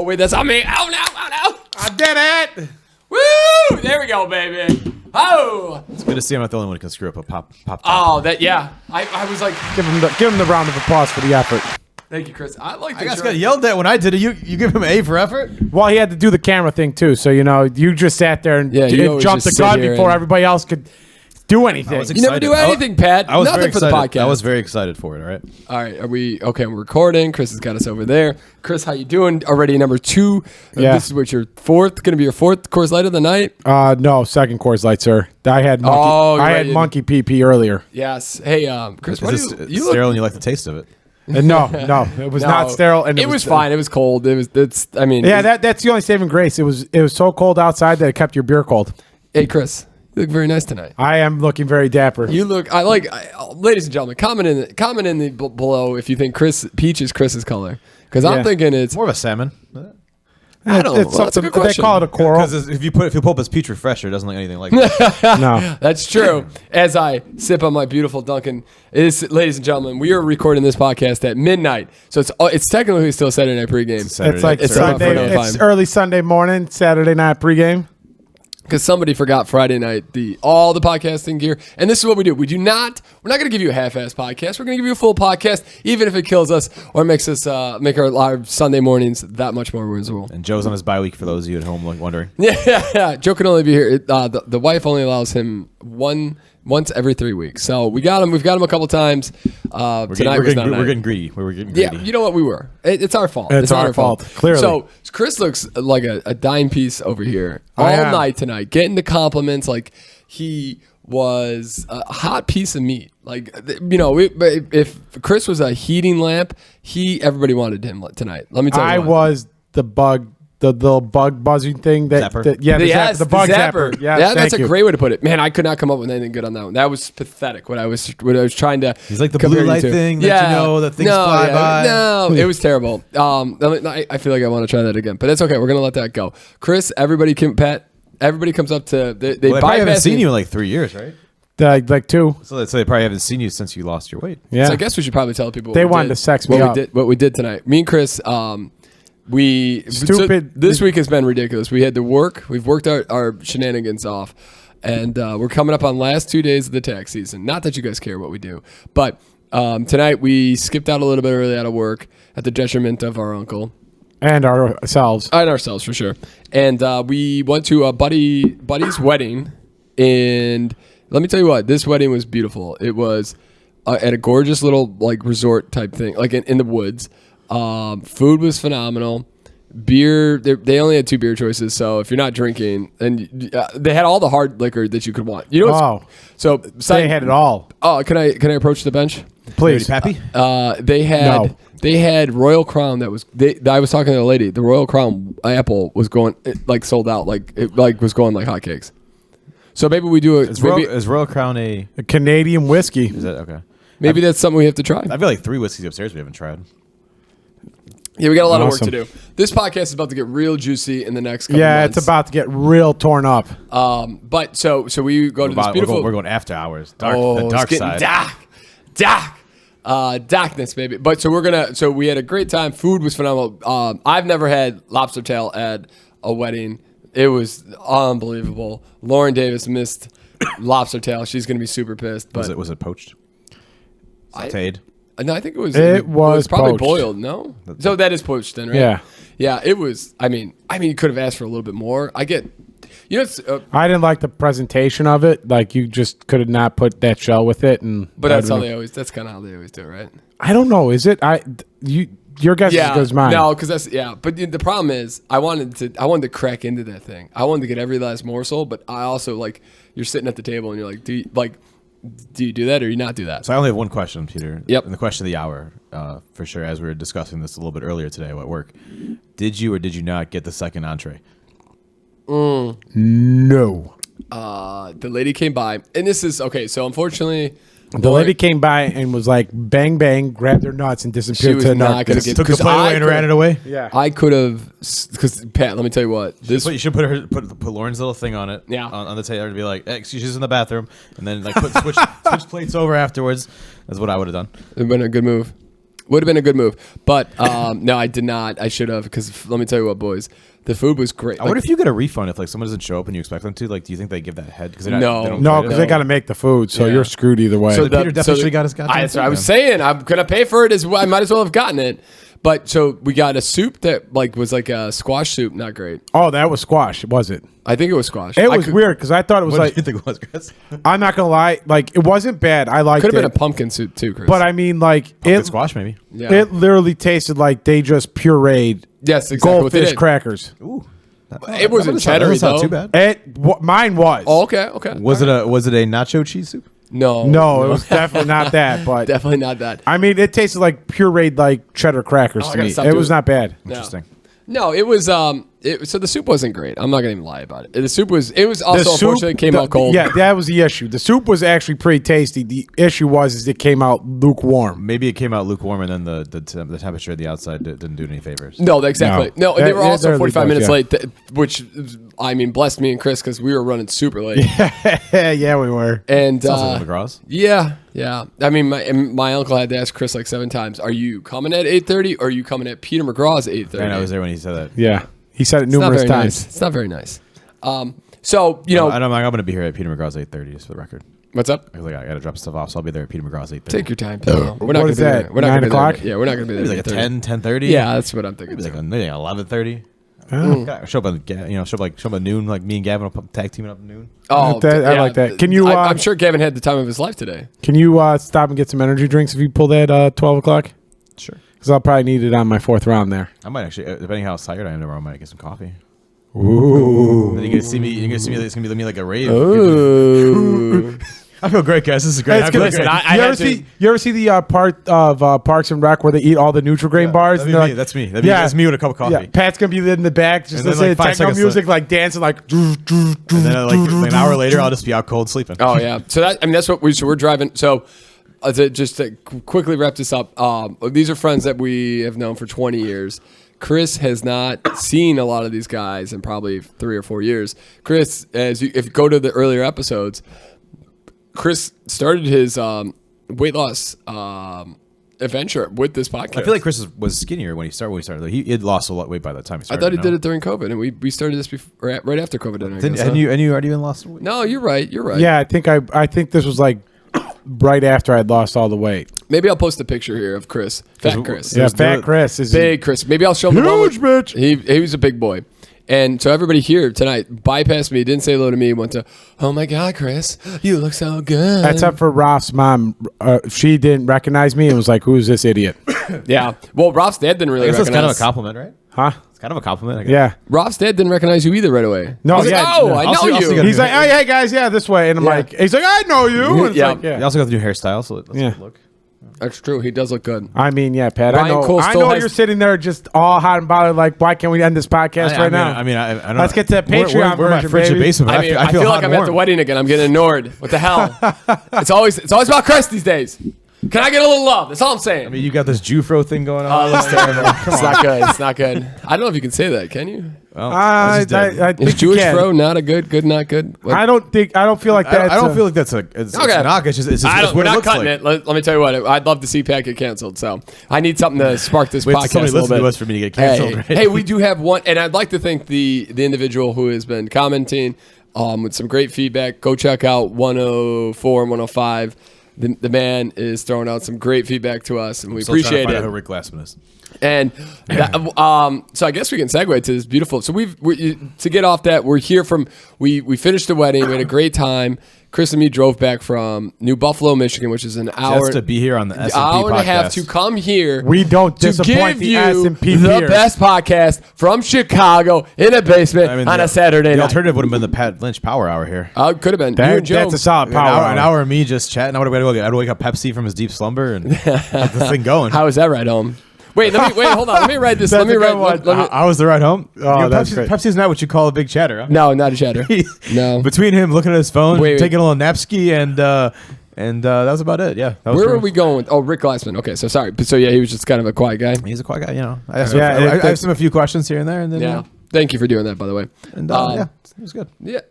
wait, that's on me. Oh, no. I did it. Woo! There we go, baby. Oh. It's good to see I'm not the only one who can screw up a pop top. Oh, I was like, Give him the round of applause for the effort. thank you, Chris. I like I got yelled at when I did it. You give him an A for effort? Well, he had to do the camera thing too, so you just sat there and you always jumped the just sit gun here before and- everybody else could do anything. You never do anything, Pat. I was Nothing very for the excited. podcast. I was very excited for it, all right? All right, are we okay? We're recording. Chris has got us over there. Chris, how you doing? Already number 2. Yeah. This is what your fourth going to be your fourth Coors Light of the night. No, second Coors Light, sir. I had monkey PP earlier. Yes. Hey, Chris, what Is do this you sterile look? and you like the taste of it? No, it was not sterile, and it was fine. It was cold. I mean, Yeah, that's the only saving grace. It was so cold outside that it kept your beer cold. Hey, Chris, you look very nice tonight. I am looking very dapper. You look. Ladies and gentlemen, comment in the below if you think peach is Chris's color, because I'm thinking it's More of a salmon. I don't know. It's That's a good they question. call it a coral. Because if you pull up as peach refresher, it doesn't look anything like that. No. That's true. As I sip on my beautiful Dunkin', ladies and gentlemen, we are recording this podcast at midnight, so it's technically still Saturday Night Pregame. Saturday It's like It's Sunday. about 4:05. It's early Sunday morning, Saturday night pregame. Because somebody forgot Friday night all the podcasting gear, and this is what we do. We're not going to give you a half-ass podcast. We're going to give you a full podcast, even if it kills us or makes us make our Sunday mornings that much more miserable. And Joe's on his bye week for those of you at home wondering. Yeah. Joe can only be here. The wife only allows him once every 3 weeks. So we got him. We've got him a couple times. Tonight was not a night. We're getting greedy. We're getting greedy. Yeah, you know what? We were. It's our fault. It's not our fault, clearly. So Chris looks like a dime piece over here all am. night tonight, getting the compliments like he was a hot piece of meat. Like, if Chris was a heating lamp, everybody wanted him tonight. Let me tell you. I was the bug, the little bug buzzing thing. Zapper. The bug zapper. Yeah, Yes, that's a thank you. great way to put it. Man, I could not come up with anything good on that one. That was pathetic. What I was trying to. He's like the compare blue you light to. thing that things fly by. No, it was terrible. I feel like I want to try that again, but it's okay. We're gonna let that go. Chris, everybody comes up to they Well, they probably haven't bypass seen me. you in like 3 years, right? Like 2. So they probably haven't seen you since you lost your weight. Yeah. So I guess we should probably tell people They what we wanted did- to sex me what up. What we did tonight. Me and Chris, Stupid. This week has been ridiculous. We had to work. We've worked our shenanigans off, and we're coming up on last 2 days of the tax season. Not that you guys care what we do, but tonight we skipped out a little bit early out of work at the detriment of our uncle. And ourselves. And ourselves, for sure. And we went to a buddy's wedding, and let me tell you what, this wedding was beautiful. It was at a gorgeous little resort type thing, like in the woods. Food was phenomenal. Beer, they only had 2 beer choices, so if you're not drinking, and they had all the hard liquor that you could want. You know, so They had it all. Oh, can I approach the bench? Please. Pappy? They had Royal Crown that was. I was talking to the lady. The Royal Crown apple was going sold out. It was going like hotcakes. So maybe we do Is Royal Crown a Canadian whiskey. Is that okay? Maybe that's something we have to try. I've got like 3 whiskeys upstairs we haven't tried. Yeah, we got a lot of work Awesome. to do. This podcast is about to get real juicy in the next couple Yeah, months. it's about to get real torn up. But so we go to this beautiful. We're going after hours. The it's dark getting side. darkness, baby. But so we had a great time. Food was phenomenal. I've never had lobster tail at a wedding. It was unbelievable. Lauren Davis missed lobster tail. She's gonna be super pissed. But Was it poached? Sauteed? no, I think it was. It was probably poached. boiled. No, so that is poached then, right? Yeah. yeah. It was. I mean, you could have asked for a little bit more. I get. It's, I didn't like the presentation of it. Like, you just could have not put that shell with it, and but that's how they always. That's kind of how they always do it, right? I don't know. Is it? Your guess is as good as mine. No, because that's But the problem is, I wanted to crack into that thing. I wanted to get every last morsel, but I also you're sitting at the table and you're like, do you do that or you not do that? So I only have one question, Peter. Yep. And the question of the hour, for sure, as we were discussing this a little bit earlier today at work. Did you or did you not get the second entree? No. The lady came by, and this is okay. So unfortunately, The lady came by and was like, bang, bang, grabbed her nuts and She disappeared was to the not dark. gonna get- Took the Because plate I away and could've- ran it away? Yeah. I could have, because Pat, let me tell you what. You should put Lauren's little thing on it. Yeah. On the table and be like, hey, she's in the bathroom, and then switch plates over afterwards. That's what I would have done. It would have been a good move. Would have been a good move. But no, I did not. I should have, because let me tell you what, boys. The food was great. I wonder if you get a refund if like someone doesn't show up and you expect them to. Like, do you think they give that head? Because No. No, because they got to make the food, so you're screwed either way. So Peter definitely got his goddamn That's what I food, was man. saying. I'm gonna pay for it as well. I might as well have gotten it. But so we got a soup that was like a squash soup, not great. Oh, that was squash, was it? I think it was squash. It was weird because I thought it was What like. do you think it was, Chris? I'm not gonna lie, like it wasn't bad. I liked it. Could have been a pumpkin soup too, Chris. But I mean, like Pumpkin it. squash, maybe. Yeah. It literally tasted like they just pureed Yes, exactly what they goldfish did. crackers. Ooh, It wasn't cheddar That's not too though. bad. Mine was. Oh, okay. Was it a nacho cheese soup? No, No, it was definitely not that. But definitely not that. I mean, it tasted like pureed like cheddar crackers I to gotta me. stop It doing was it. not bad. Interesting. No, it was so the soup wasn't great. I'm not gonna even lie about it. The soup was also unfortunately came out cold. Yeah, that was the issue. The soup was actually pretty tasty. The issue was it came out lukewarm. Maybe it came out lukewarm, and then the temperature of the outside didn't do any favors. No, exactly. No. No, and they were It also literally 45 does, minutes yeah. late, which I mean blessed me and Chris because we were running super late. Yeah, we were. And Sounds like McGraw's. yeah. I mean, my uncle had to ask Chris like 7 times, "Are you coming at 8:30 or are you coming at Peter McGraw's 8:30?" And I was there when he said that. Yeah, he said it It's not numerous very times. nice. It's not very nice. So you know, I'm going to be here at Peter McGraw's 8:30, just for the record. what's up? I got to drop stuff off, so I'll be there at Peter McGraw's 8:30. Take your time, pal. We're not What gonna is be that, there. We're not 9 gonna be o'clock? there. Yeah, we're not gonna be there. Maybe like a 8:30. 10:30. Yeah, that's what I'm thinking. Maybe like 11:30. Oh. Show up at noon. Like me and Gavin will tag teaming up at noon. Oh, I like that. Can you, I'm sure Gavin had the time of his life today. Can you stop and get some energy drinks if you pull that 12 o'clock? Sure. Because I'll probably need it on my 4th round there. I might actually, depending how tired I am tomorrow, I might get some coffee. Ooh. Then you're gonna see me. It's gonna be like a rave. Ooh. I feel great, guys. This is great. It's good. Listen, You ever see the part of Parks and Rec where they eat all the Nutri-Grain bars? That'd and be they're me. That's me. That's me with a cup of coffee. Yeah, Pat's gonna be in the back just And then, listening like, to 5 techno seconds music, like dancing, like. And then like an hour later, I'll just be out cold sleeping. Oh yeah. So that's what we're driving. So to quickly wrap this up, these are friends that we have known for 20 years. Chris has not seen a lot of these guys in probably 3 or 4 years. Chris, if you go to the earlier episodes, Chris started his weight loss adventure with this podcast. I feel like Chris was skinnier when he started. He had lost a lot of weight by that time. He I started, thought he did it during COVID, and we started this right after COVID. And you already even lost weight. No, you're right. You're right. Yeah, I think this was like right after I'd lost all the weight. Maybe I'll post a picture here of Chris, fat Chris. Yeah, Fat Chris is Big Chris. Maybe I'll show him the one huge, with- bitch. He was a big boy. And so everybody here tonight bypassed me, didn't say hello to me, went to, "Oh my God, Chris, you look so good." Except for Ralph's mom, she didn't recognize me and was like, "Who's this idiot?" Yeah. Well, Rob's dad didn't really I guess that's recognize. kind of a compliment, right? Huh? It's kind of a compliment. I guess. Yeah. Rob's dad didn't recognize you either right away. No, I was yeah, like, "Oh, no. I I'll know see- I'll see you." you He's like, "Oh, hey guys, yeah, this way," and I'm Yeah. like, "He's like, I know you." And it's Yeah. like, You also got the new hairstyle, so let's Yeah. look. That's true. He does look good. I mean, yeah, Pat. Ryan Cole I still know has- you're sitting there just all hot and bothered. Like, why can't we end this podcast right now? I don't Let's get to that Patreon We're my version, frigid baby. basement. I mean, I feel like I'm at the wedding again. I'm getting ignored. What the hell? It's always about Chris these days. Can I get a little love? That's all I'm saying. I mean, you got this Jufro thing going on. Oh, that's terrible. It's not good. It's not good. I don't know if you can say that. Can you? Well, I just did. think Is you Jewish can. fro not a good, not good? What? I don't feel like that. I don't feel like that's a knock. It's just I it's don't, what we're it not looks cutting like. it. Let me tell you what. I'd love to see Pat get canceled. So I need something to spark this Wait, podcast somebody a little listen bit. to us for me to get canceled. Hey, right? hey, we do have one, and I'd like to thank the individual who has been commenting with some great feedback. Go check out 104 and 105. The man is throwing out some great feedback to us, and we Still trying to appreciate find out it. who Rick Glassman is. And so I guess we can segue to this beautiful. So to get off that, we're here from we finished the wedding. We had a great time. Chris and me drove back from New Buffalo, Michigan, which is an hour Just to be here on the S&P hour and a half podcast. to come here. We don't to disappoint give the you S&P the peers. best podcast from Chicago in a basement on a Saturday The night. alternative would have been the Pat Lynch Power Hour here. Could have been. You and Joe. That's a solid An power. hour of me just chatting. I would have wake up Pepsi from his deep slumber and get the thing going. How is that right home? Wait, hold on. Let me write this. That's Let me a good write. one. I was the ride home. Oh, that's great. Pepsi's not what you call a big chatter. Huh? No, not a chatter. No. Between him looking at his phone, Wait. taking a little napski, and that was about it. Yeah. That was Where for were him. we going with? Oh, Rick Glassman. Okay, so sorry. So yeah, he was just kind of a quiet guy. He's a quiet guy, you know. I asked him a few questions here and there, and then Yeah. Thank you for doing that, by the way. and yeah, it was good. Yeah.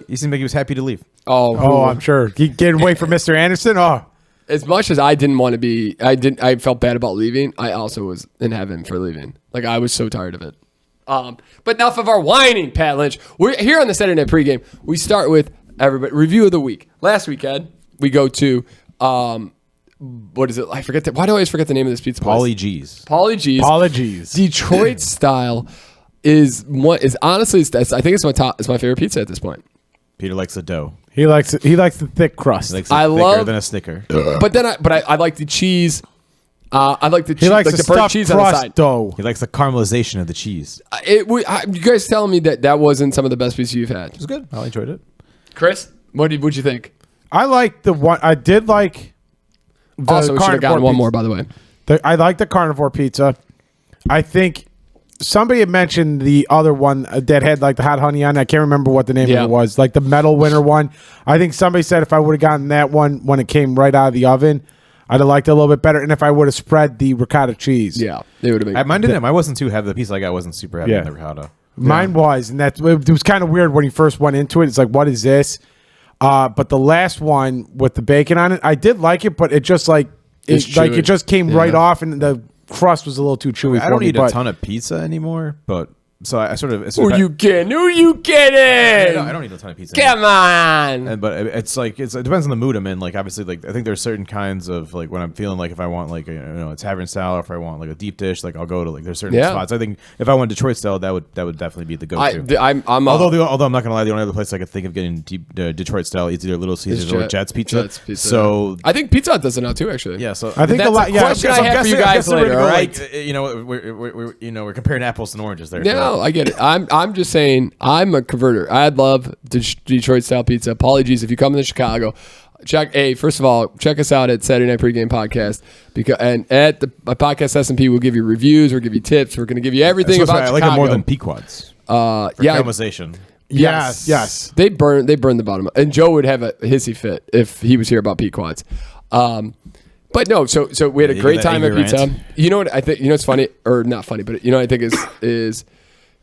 He seemed like he was happy to leave. Oh, I'm sure. You getting away from Mr. Anderson? Oh, as much as I didn't want to be, I felt bad about leaving. I also was in heaven for leaving. Like I was so tired of it. But enough of our whining, Pat Lynch. We're here on the Saturday Night Pregame. We start with everybody review of the week. Last weekend we go to what is it? I forget that. Why do I always forget the name of this pizza place? Pauly G's. Pauly G's. Detroit style is honestly I think it's my favorite pizza at this point. Peter likes the dough. He likes the thick crust. He likes it thicker than a Snicker. But I like the cheese. I like the cheese. He likes like the burnt stuffed cheese on the crust side. dough. He likes the caramelization of the cheese. You guys telling me that wasn't some of the best pizza you've had? It was good. I enjoyed it. Chris, what'd you think? I like the one. I did like. The Also, we should have gotten one more, by the way. I like the carnivore pizza. I think somebody had mentioned the other one that had like the hot honey on it. I can't remember what the name of it was. Like the medal winner one. I think somebody said if I would have gotten that one when it came right out of the oven, I'd have liked it a little bit better. And if I would have spread the ricotta cheese. Yeah, it would have been. Mine didn't. I wasn't too heavy. The piece I got wasn't super heavy in the ricotta. Mine was. And it was kind of weird when you first went into it. It's like, what is this? But the last one with the bacon on it, I did like it, but it just it just came right off, and the crust was a little too chewy. I don't need a ton of pizza anymore, but so I sort of. Who you kidding? I don't need a ton of pizza. Come on. But it's like it depends on the mood I'm in. Like obviously, like I think there's certain kinds of like when I'm feeling like if I want like a tavern style, or if I want like a deep dish, like I'll go to like there's certain spots. I think if I want Detroit style, that would definitely be the go-to. Although I'm not gonna lie, the only other place I could think of getting Detroit style is either Little Caesars or Jets Pizza. So I think Pizza Hut does it now too. Actually, yeah. So I think that's a question I have for you guys later. All right, we're comparing apples and oranges there. No, I get it. I'm just saying I'm a converter. I'd love Detroit style pizza. Pauly G's. If you come to Chicago, first of all, check us out at Saturday Night Pregame Podcast. And at the podcast S&P, we'll give you reviews, we'll give you tips, we're going to give you everything about Chicago. I like it more than Pequod's. Caramelization. Yes. They burn the bottom. And Joe would have a hissy fit if he was here about Pequod's. But no, so we had a great time at pizza. You know what I think? You know what's funny, or not funny, but you know what I think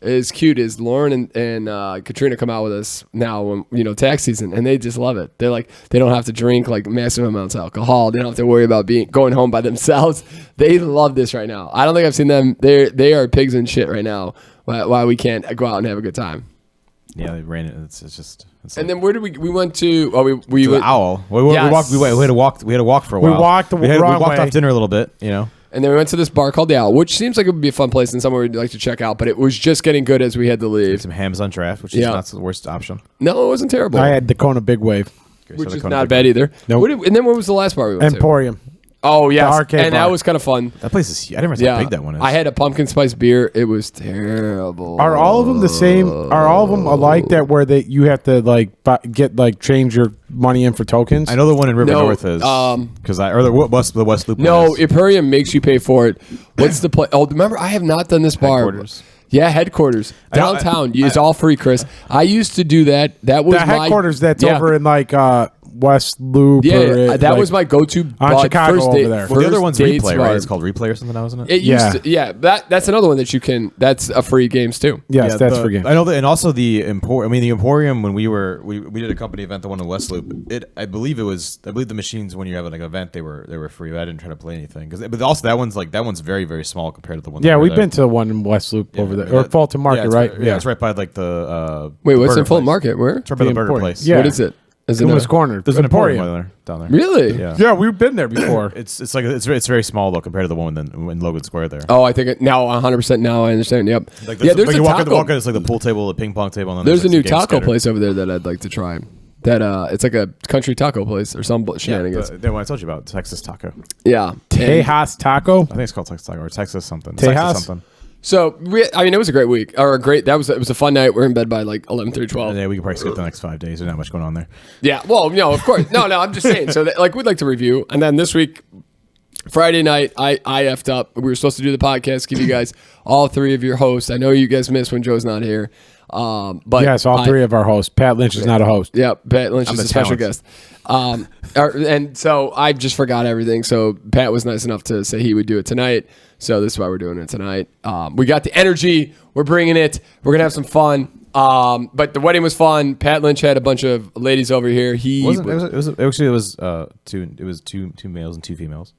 is cute is Lauren and Katrina come out with us now when tax season, and they just love it. They're like they don't have to drink like massive amounts of alcohol. They don't have to worry about going home by themselves. They love this right now. I don't think I've seen them. They are pigs in shit right now. Why we can't go out and have a good time. Yeah, they ran it. It's just. And then where did we went to? Oh, we to went, the Owl. We walked. We had to walk for a while. We walked off dinner a little bit. And then we went to this bar called The Owl, which seems like it would be a fun place and somewhere we'd like to check out. But it was just getting good as we had to leave. Some hams on draft, which is not the worst option. No, it wasn't terrible. I had the Kona Big Wave, which is not bad either. Nope. And then what was the last bar we went Emporium. to? Oh, yes. The arcade and bar. that was kind of fun. That place is. I never realized how big that one is. I had a pumpkin spice beer. It was terrible. Are all of them the same? Are all of them alike that where you have to change your money in for tokens? I know the one in River North is because the West Loop. No, Emporium makes you pay for it. What's the place? Oh, remember I have not done this bar. Headquarters. Yeah, headquarters downtown. It's all free, Chris. I used to do that. That was the headquarters that's over in West Loop. Yeah, that was my go-to. On Chicago over there. The other one's Replay, right? It's called Replay or something now, isn't it? It used to. Yeah, that's another one that you can. That's a free games too. Yes, that's free games. I know that, and also the Emporium. I mean, the Emporium when we did a company event, the one in West Loop. I believe the machines when you have an event they were free. But I didn't try to play anything but also that one's very very small compared to the one. Yeah, we've been to the one in West Loop over there or Fulton Market, right? Yeah, it's right by the. Wait, what's in Fulton Market? Where? It's right by the burger place. Yeah. What is it? Loomis Corner. There's an Emporium down there. Really? Yeah, we've been there before. It's very small though compared to the one in Logan Square there. Oh, I think now 100% now I understand. Yep. There's a taco. It's like the pool table, the ping pong table. And there's a new taco place over there that I'd like to try. That it's like a country taco place or some shenanigans. The one I told you about, Texas Taco. Yeah. Tejas Taco. I think it's called Texas Taco or Texas something. Tejas? Texas something. So it was a great week or it was a fun night. We're in bed by like 11:30, 12. Yeah, we could probably skip the next 5 days. There's not much going on there. Yeah, well, of course. No, I'm just saying. So we'd like to review, and then this week, Friday night, I effed up. We were supposed to do the podcast, give you guys all three of your hosts. I know you guys miss when Joe's not here. But yes, all three of our hosts. Pat Lynch is not a host. Yeah, Pat Lynch is a special guest. And so I just forgot everything. So Pat was nice enough to say he would do it tonight. So this is why we're doing it tonight. We got the energy. We're bringing it. We're going to have some fun. But the wedding was fun. Pat Lynch had a bunch of ladies over here. It was two males and two females.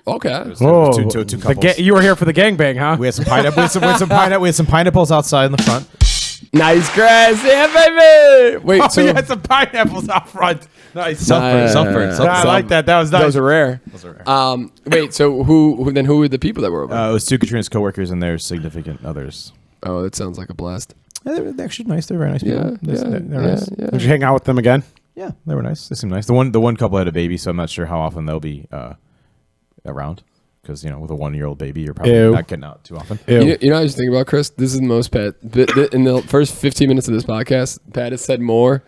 Okay. Two couples. You were here for the gangbang, huh? We had some pineapple. We had some pineapples outside in the front. Nice grass, yeah, baby. Wait, you had some pineapples out front. Nice. Self-burn. I like that. That was nice. Those are rare. Wait, so who were the people that were over? It was two Katrina's coworkers and their significant others. Oh, that sounds like a blast. Yeah, they're actually nice. They're very nice people. They're nice. Yeah. Did you hang out with them again? Yeah, they were nice. They seemed nice. The one couple had a baby, so I'm not sure how often they'll be around. Because, with a 1-year-old baby, you're probably not getting out too often. You know what I was thinking about, Chris? This is the most Pat. In the first 15 minutes of this podcast, Pat has said more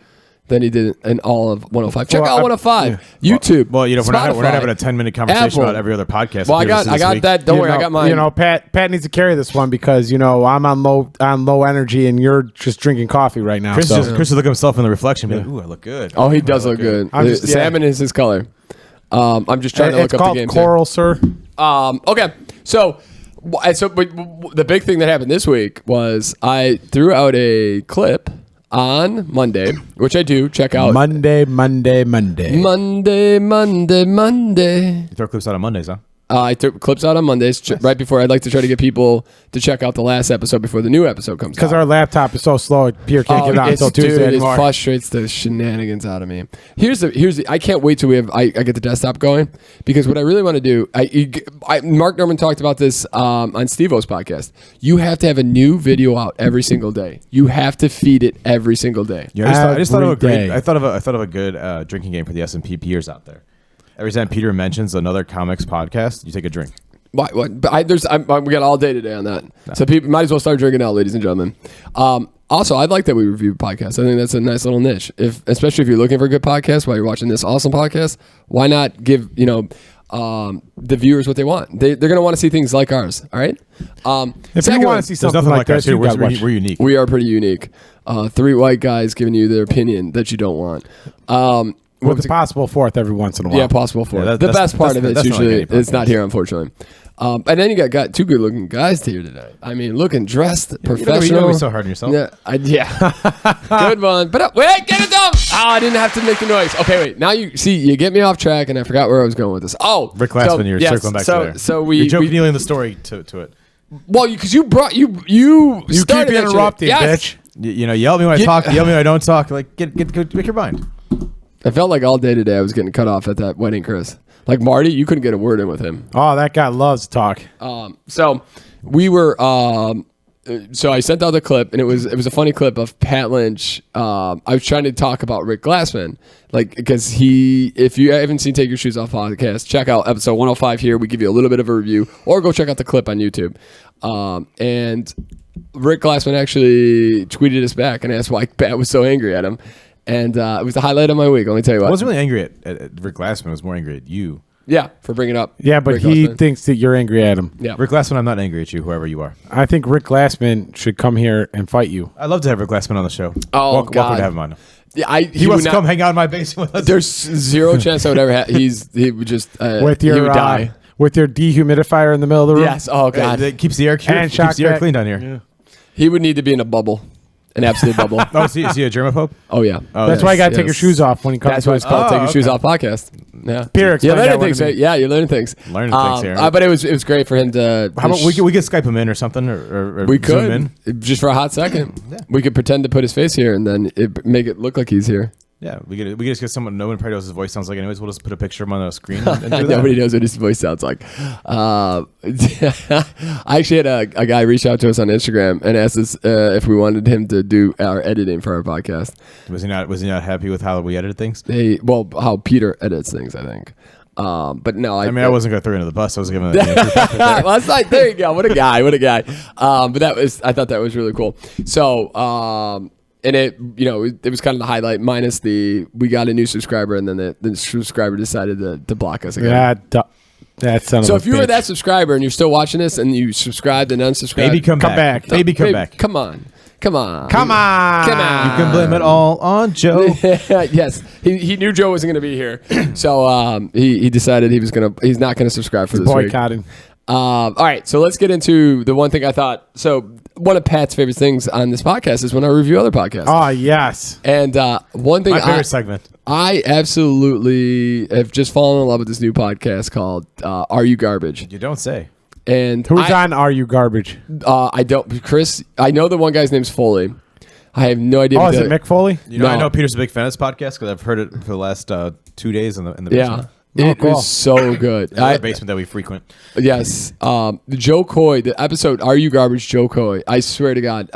than he did in all of 105. Check out 105. YouTube. Well, we're not having a 10-minute conversation Apple. about every other podcast. Well, I got that. Don't worry, I got mine. Pat needs to carry this one because, I'm on low energy and you're just drinking coffee right now. Chris is looking at himself in the reflection and be like, ooh, I look good. Oh, he does look good. Salmon is his color. I'm just trying to look up the game. It's called coral, sir. Okay, so but the big thing that happened this week was I threw out a clip on Monday, which I do check out. Monday. You throw clips out on Mondays, huh? I took clips out on Mondays right before. I'd like to try to get people to check out the last episode before the new episode comes out. Because our laptop is so slow, Pierre can't get it out until Tuesday anymore. It frustrates the shenanigans out of me. Here's the. I can't wait till I get the desktop going, because what I really want to do. Mark Norman talked about this on Steve-O's podcast. You have to have a new video out every single day. You have to feed it every single day. Yeah, I just thought of a great. I thought of a good drinking game for the S&P peers out there. Every time Peter mentions another comics podcast, you take a drink. What? But we got all day today on that. No. So people might as well start drinking now, ladies and gentlemen. Also, I'd like that we review podcasts. I think that's a nice little niche. Especially if you're looking for a good podcast while you're watching this awesome podcast, why not give the viewers what they want? They're going to want to see things like ours. All right. If you want to see something like us, we're unique. We are pretty unique. 3 white guys giving you their opinion that you don't want. With a possible fourth every once in a while. Yeah, possible fourth. Yeah, the best part of it is usually it's not here, unfortunately. And then you got 2 good-looking guys here today. I mean, looking dressed, professional. You don't be so hard on yourself. Yeah. Good one. But wait, get it done. I didn't have to make the noise. Okay, wait. Now you get me off track, and I forgot where I was going with this. Oh, Rick Glassman, you're circling back to there. So you're joking the story to it. Well, because you keep interrupting, bitch. You yell at me when I talk. Yell at me when I don't talk. Like get make your mind. I felt like all day today I was getting cut off at that wedding, Chris. Like Marty, you couldn't get a word in with him. Oh, that guy loves to talk. So we were. So I sent out the clip, and it was a funny clip of Pat Lynch. I was trying to talk about Rick Glassman, because if you haven't seen Take Your Shoes Off podcast, check out episode 105 here. We give you a little bit of a review, or go check out the clip on YouTube. And Rick Glassman actually tweeted us back and asked why Pat was so angry at him. And it was the highlight of my week. Let me tell you what. I wasn't really angry at Rick Glassman. I was more angry at you. Yeah, for bringing it up. Yeah, but Rick he Glassman thinks that you're angry at him. Yeah. Rick Glassman, I'm not angry at you, whoever you are. I think Rick Glassman should come here and fight you. I'd love to have Rick Glassman on the show. Oh, welcome God. to have him on. Yeah, he wants to come hang out in my basement with us. There's zero chance I would ever have. He would just he would die. With your dehumidifier in the middle of the room? Yes. Oh, God. It keeps the air clean down here. Yeah. He would need to be in a bubble. An absolute bubble. Oh, is he a germaphobe? Oh, yeah. That's why you got to take your shoes off when you come. That's why it's called Take Your Shoes Off podcast. Yeah. Pierre, you're learning things, right? Yeah, you're learning things. Learning things here. But it was great for him to. How about we could Skype him in or something, or we Zoom in just for a hot second. Yeah. We could pretend to put his face here and then make it look like he's here. Yeah, we could just get someone. No one probably knows his voice sounds like. Anyways, we'll just put a picture of him on the screen. Nobody knows what his voice sounds like. I actually had a guy reach out to us on Instagram and asked us if we wanted him to do our editing for our podcast. Was he not happy with how we edited things? How Peter edits things, I think. But no, I wasn't going to throw you under the bus. I was giving last night. There you go. What a guy. But I thought that was really cool. So. And it was kind of the highlight minus we got a new subscriber and then the subscriber decided to block us again. So if you were that subscriber and you're still watching this and you subscribed and unsubscribed, maybe come back. Maybe come back. Come on. You can blame it all on Joe. Yes, he knew Joe wasn't going to be here, so he decided he's not going to subscribe for this week. Boycotting. All right, so let's get into the one thing I thought. So one of Pat's favorite things on this podcast is when I review other podcasts. Oh, yes. And one thing My favorite segment. I absolutely have just fallen in love with this new podcast called Are You Garbage? You don't say. And Who's on Are You Garbage? I don't, Chris. I know the one guy's name's Foley. I have no idea. Oh, is it Mick Foley? No. I know Peter's a big fan of this podcast because I've heard it for the last 2 days in the basement. It was so good. The basement that we frequent. Yes. Joe Coy, the episode Are You Garbage, Joe Coy. I swear to God,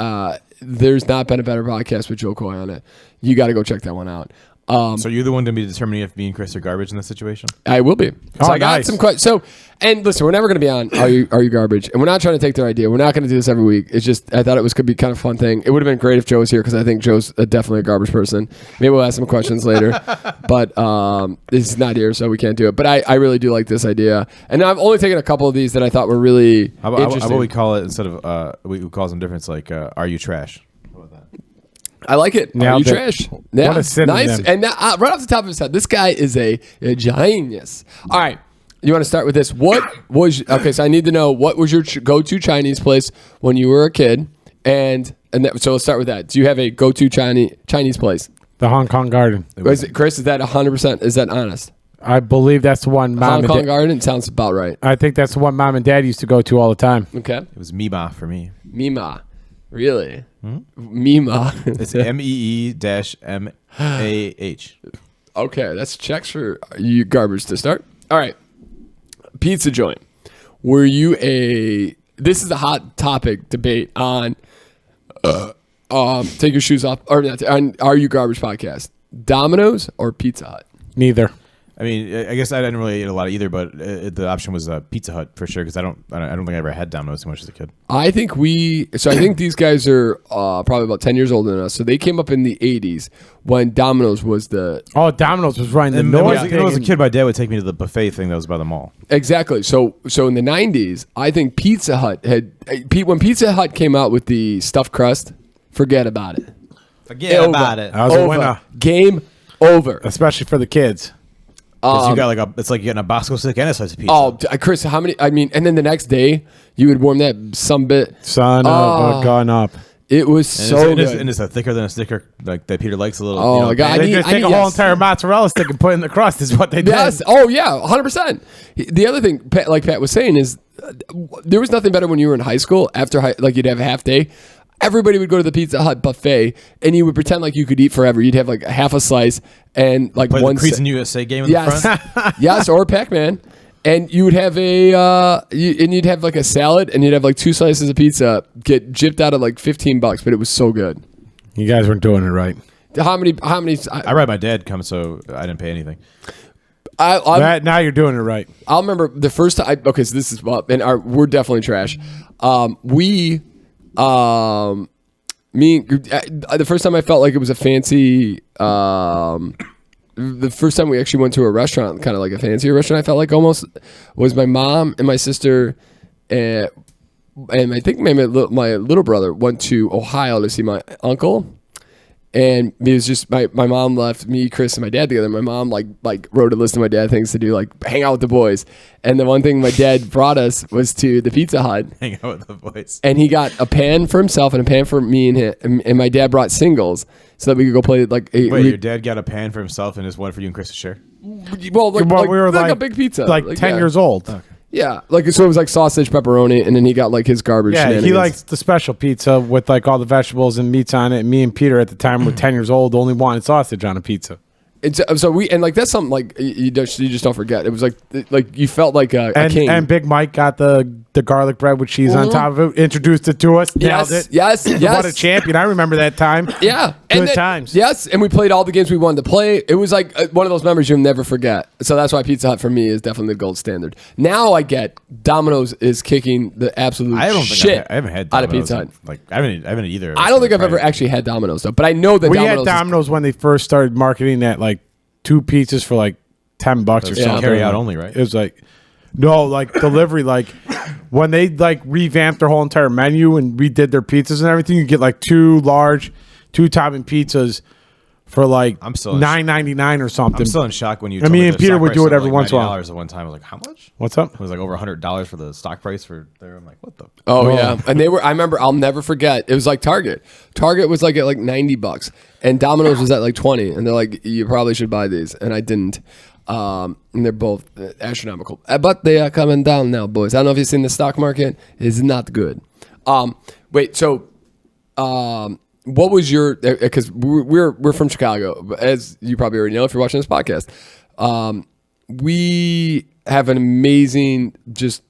there's not been a better podcast with Joe Coy on it. You got to go check that one out. So you're the one to be determining if me and Chris are garbage in this situation? I will be. So I got nice. some questions. So, and listen, we're never going to be on Are You Garbage? And we're not trying to take their idea. We're not going to do this every week. It's just, I thought it could be kind of a fun thing. It would have been great if Joe was here because I think Joe's definitely a garbage person. Maybe we'll ask some questions later. But he's not here, so we can't do it. But I really do like this idea. And I've only taken a couple of these that I thought were really interesting. How about we call it, instead of, we call some difference, like, Are You Trash? I like it. Now Are you trash? Yeah, what a synonym. nice. And right off the top of his head, this guy is a genius. All right, you want to start with this? What was okay? So I need to know what was your go-to Chinese place when you were a kid, so let's start with that. Do you have a go-to Chinese place? The Hong Kong Garden. Chris, is that 100%? Is that honest? I believe that's the one Hong Kong Garden sounds about right. I think that's the one Mom and Dad used to go to all the time. Okay, It was Mima for me. Mima, really? Mima. It's MEE-MAH. Okay, that's checks for you garbage to start. All right. Pizza joint. Were you this is a hot topic debate on Take Your Shoes Off, or not, on Are You Garbage podcast. Domino's or Pizza Hut? Neither. I mean, I guess I didn't really eat a lot of either, but the option was Pizza Hut for sure because I don't think I ever had Domino's too much as a kid. I think these guys are probably about 10 years older than us. So they came up in the 80s when Domino's was Domino's was running the And noise. when I was a kid, my dad would take me to the buffet thing that was by the mall. Exactly. So in the 90s, I think Pizza Hut when Pizza Hut came out with the stuffed crust, forget about it. Forget about it. That was a winner. Game over. Especially for the kids. You got it's like getting a Bosco stick and a slice of pizza. Oh, Chris, how many? I mean, and then the next day you would warm that some bit. Son of a gun up. It was so good. And it's a thicker than a sticker like that Peter likes a little. Oh my God! They just take a whole entire mozzarella stick and put it in the crust. Is what they did. Yes. Oh yeah, 100%. The other thing, like Pat was saying, is there was nothing better when you were in high school. Like you'd have a half day. Everybody would go to the Pizza Hut buffet, and you would pretend like you could eat forever. You'd have like a half a slice and like play one. The Creeds in USA game in the front. Yes, or Pac-Man, and you would have you'd have like a salad, and you'd have like 2 slices of pizza. Get gypped out of like $15, but it was so good. You guys weren't doing it right. How many? I read my dad come, so I didn't pay anything. Now you're doing it right. I'll remember the first time. Okay, so this is we're definitely trash. The first time I felt like it was a fancy. The first time we actually went to a restaurant, kind of like a fancier restaurant, I felt like almost was my mom and my sister, and I think maybe my little brother went to Ohio to see my uncle. And it was just my mom left me, Chris, and my dad together. My mom like wrote a list of my dad things to do, like hang out with the boys. And the one thing my dad brought us was to the Pizza Hut. Hang out with the boys. And he got a pan for himself and a pan for me and him. And my dad brought singles so that we could go play like a. Wait, your dad got a pan for himself and just one for you and Chris to share? Well, we were like a big pizza, like 10 years old. Okay. Yeah, like so it was like sausage, pepperoni, and then he got like his garbage. Yeah, he likes the special pizza with like all the vegetables and meats on it. And me and Peter at the time were 10 years old, only wanted sausage on a pizza. So that's something like you just don't forget. It was like you felt like a king. And Big Mike got the garlic bread with cheese on top of it. Introduced it to us. Nailed it. Yes. What a champion! I remember that time. Yeah, good times. Yes, and we played all the games we wanted to play. It was like one of those memories you'll never forget. So that's why Pizza Hut for me is definitely the gold standard. Now I get Domino's is kicking the absolute shit I haven't had out of Domino's Pizza Hut. Like I haven't either. I don't think I've ever actually had Domino's though, but I know that we Domino's had Domino's when they first started marketing that like 2 pizzas for like $10 or something. Carry out only, right? It was like, no, like delivery. Like when they like revamped their whole entire menu and redid their pizzas and everything, you get like 2 large, 2 topping pizzas for like I'm still $9.99 or something. I'm still in shock when you. Me and Peter would do it every once in a while. At one time, I was like, how much? What's up? It was like over $100 for the stock price for there. I'm like, what the? Oh yeah, and they were. I remember. I'll never forget. It was like Target. Target was like at like $90, and Domino's was at like 20. And they're like, you probably should buy these, and I didn't. And they're both astronomical, but they are coming down now, boys. I don't know if you've seen the stock market. It's not good. Wait, so, what was your? Because we're from Chicago, as you probably already know if you're watching this podcast. We have an amazing, just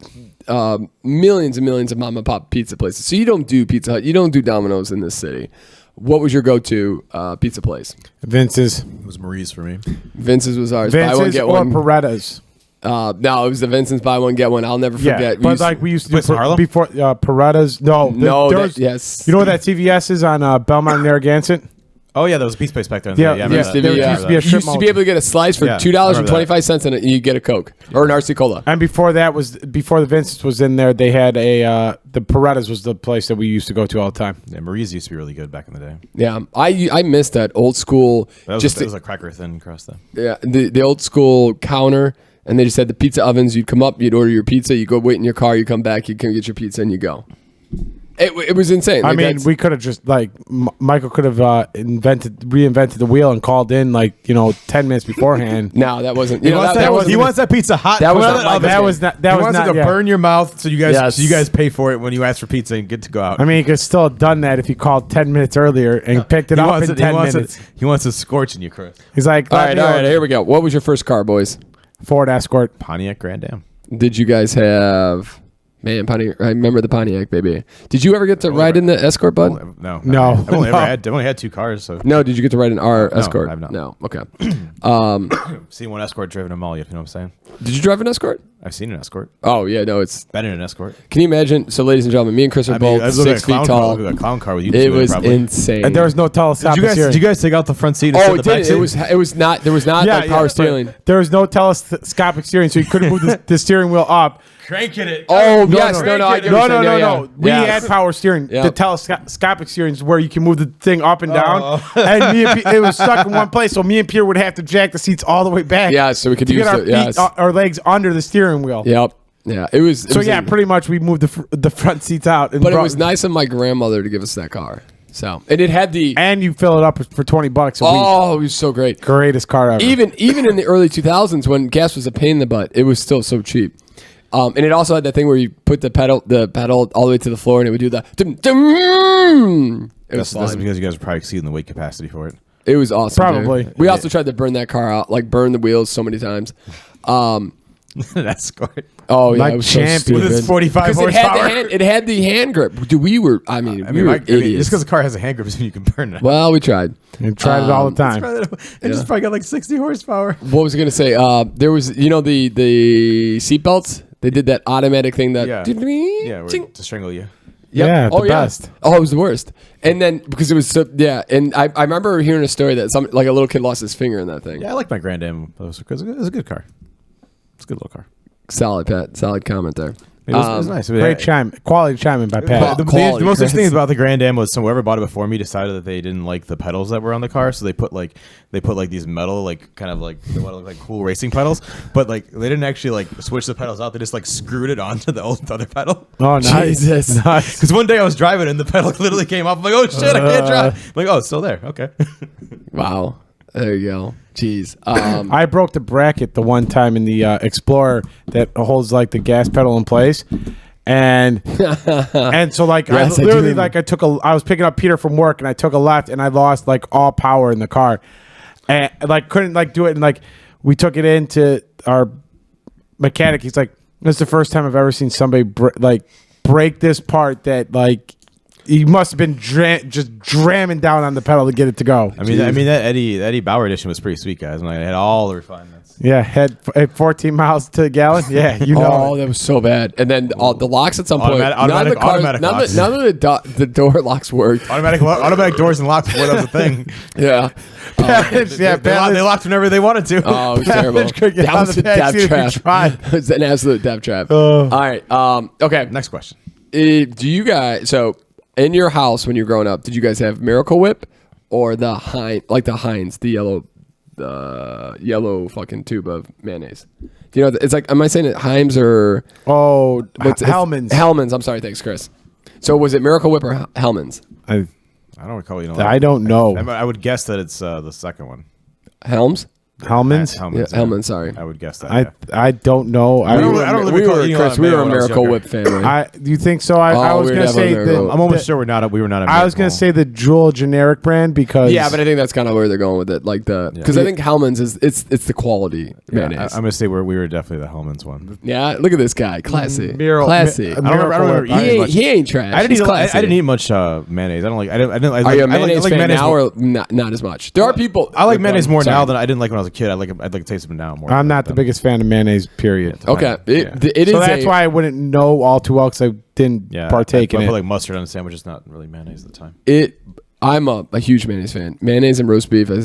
millions and millions of mom and pop pizza places. So you don't do Pizza Hut, you don't do Domino's in this city. What was your go-to pizza place? Vince's. It was Marie's for me. Vince's was ours. Vince's buy one, get or one. Paretta's. No, it was the Vincent's buy one get one. I'll never forget. But like we used to do in Harlem? before Paretta's. Yes. You know what that CVS is on Belmont and Narragansett? Oh yeah, there was a pizza place back there. Yeah, there used to be a you strip used to be able to get a slice for $2.25 and you get a Coke or an RC Cola. And before the Vincent's was in there, they had the Paretta's was the place that we used to go to all the time. Yeah, Marie's used to be really good back in the day. Yeah, I missed that old school. It was a cracker thin crust though. Yeah, the old school counter, and they just had the pizza ovens. You'd come up, you'd order your pizza, you go wait in your car, you come back, you can get your pizza, and you go. It was insane. I mean, we could have just Michael could have reinvented the wheel and called in 10 minutes beforehand. No, that wasn't. He wants that pizza hot. That was not to burn your mouth, so you guys pay for it when you ask for pizza and get to go out. I mean, he could still have done that if he called 10 minutes earlier and picked it up in 10 minutes. He wants to scorching you, Chris. He's like, all right, here we go. What was your first car, boys? Ford Escort. Pontiac Grand Am. Did you guys have? Man, Pontiac! I remember the Pontiac, baby. Did you ever get to ride in the Escort, bud? No. I've only had two cars. So no, did you get to ride in our Escort? I have not. No. Okay. Seen one Escort driven a mall. You know what I'm saying? Did you drive an Escort? I've seen an Escort. Oh yeah, no, it's been in an Escort. Can you imagine? So, ladies and gentlemen, me and Chris are both 6 feet tall. A clown car with you. It was insane. And there was no telescopic steering. Did you guys take out the front seat? Oh, it did. It was not. There was not power steering. There was no telescopic steering, so you couldn't move the steering wheel up. Cranking it. Oh yes, no. We had power steering. Yeah. The telescopic steering is where you can move the thing up and down. And it was stuck in one place, so me and Pierre would have to jack the seats all the way back. Yeah, so we could use our legs under the steering wheel. Yep. Yeah, it was. Pretty much we moved the front seats out. But it was nice of my grandmother to give us that car. So and it had and you fill it up for $20 a week. Oh, it was so great. Greatest car ever. Even in the early 2000s when gas was a pain in the butt, it was still so cheap. And it also had that thing where you put the pedal all the way to the floor and it would do the. That's because you guys are probably exceeding the weight capacity for it. It was awesome. Probably. Dude. We also tried to burn that car out, burn the wheels so many times. That's scored. Oh yeah, like it was champion so with its 45 horsepower. It had the hand grip. Dude, we were idiots. Just because the car has a hand grip doesn't mean you can burn it. Well, we tried. We tried it all the time. It just probably got 60 horsepower. What was I gonna say? There was the seatbelts. They did that automatic thing that to strangle you. Yep. Yeah, the best. Oh, it was the worst. And then because it was and I remember hearing a story that a little kid lost his finger in that thing. Yeah, I like my Grand Am because it was a good car. It's a good little car. Solid, Pat. Solid comment there. It was nice. Great quality chiming by Pat. The most interesting thing about the Grand Am was whoever bought it before me decided that they didn't like the pedals that were on the car, so they put these metal kind of what look like cool racing pedals, but they didn't actually switch the pedals out. They just screwed it onto the other pedal. Oh, nice. Jesus. Nice. Because one day I was driving and the pedal literally came off. I'm like, oh shit, I can't drive. I'm like, oh, it's still there. Okay. Wow. There you go. Jeez. I broke the bracket the one time in the Explorer that holds the gas pedal in place. And so I was picking up Peter from work and I took a left and I lost all power in the car. And couldn't do it, and we took it into our mechanic. He's like, this is the first time I've ever seen somebody break this part that he must have been just dramming down on the pedal to get it to go. I mean that Eddie Bauer edition was pretty sweet, guys. It had all the refinements. Yeah, had 14 miles to the gallon. Yeah, Oh, that was so bad. And then the locks at some point. Automatic locks. None of the door locks worked. Automatic doors and locks before that was a thing. Yeah. They locked whenever they wanted to. Oh, it was terrible. That was a death trap. It was an absolute death trap. All right. Okay. Next question. Do you guys in your house when you were growing up, did you guys have Miracle Whip or the Heinz, the yellow fucking tube of mayonnaise? Do you know? It's like, am I saying it Heinz or Hellman's? Hellman's. I'm sorry. Thanks, Chris. So was it Miracle Whip or Hellman's? I don't recall. I don't know. I would guess that it's the second one. Hellman's. Hellman's? Hellman's, sorry. I would guess that. I don't know. I don't we were a Miracle Whip family. Do you think so? I was going to say I'm almost sure we were not. I was going to say the Duel generic brand because but I think that's kind of where they're going with it, like because I think Hellman's is it's the quality mayonnaise. I'm going to say we were definitely the Hellman's one. Yeah, look at this guy, classy, classy. I don't remember. He ain't trash. I didn't eat much mayonnaise. I don't like. Are you a mayonnaise fan now or not as much? There are people. I like mayonnaise more now than I didn't like when I was a kid. I'd like taste them now more. I'm not the biggest fan of mayonnaise, period. Okay. It is. So that's why I wouldn't know all too well because I didn't partake in it. I put like mustard on a sandwich. It's not really mayonnaise at the time. I'm a huge mayonnaise fan. Mayonnaise and roast beef and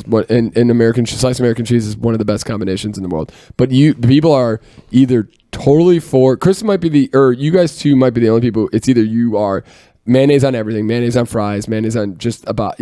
sliced American cheese is one of the best combinations in the world. But people are either totally for Chris might be you guys two might be the only people. It's either you are mayonnaise on everything, mayonnaise on fries, mayonnaise on just about,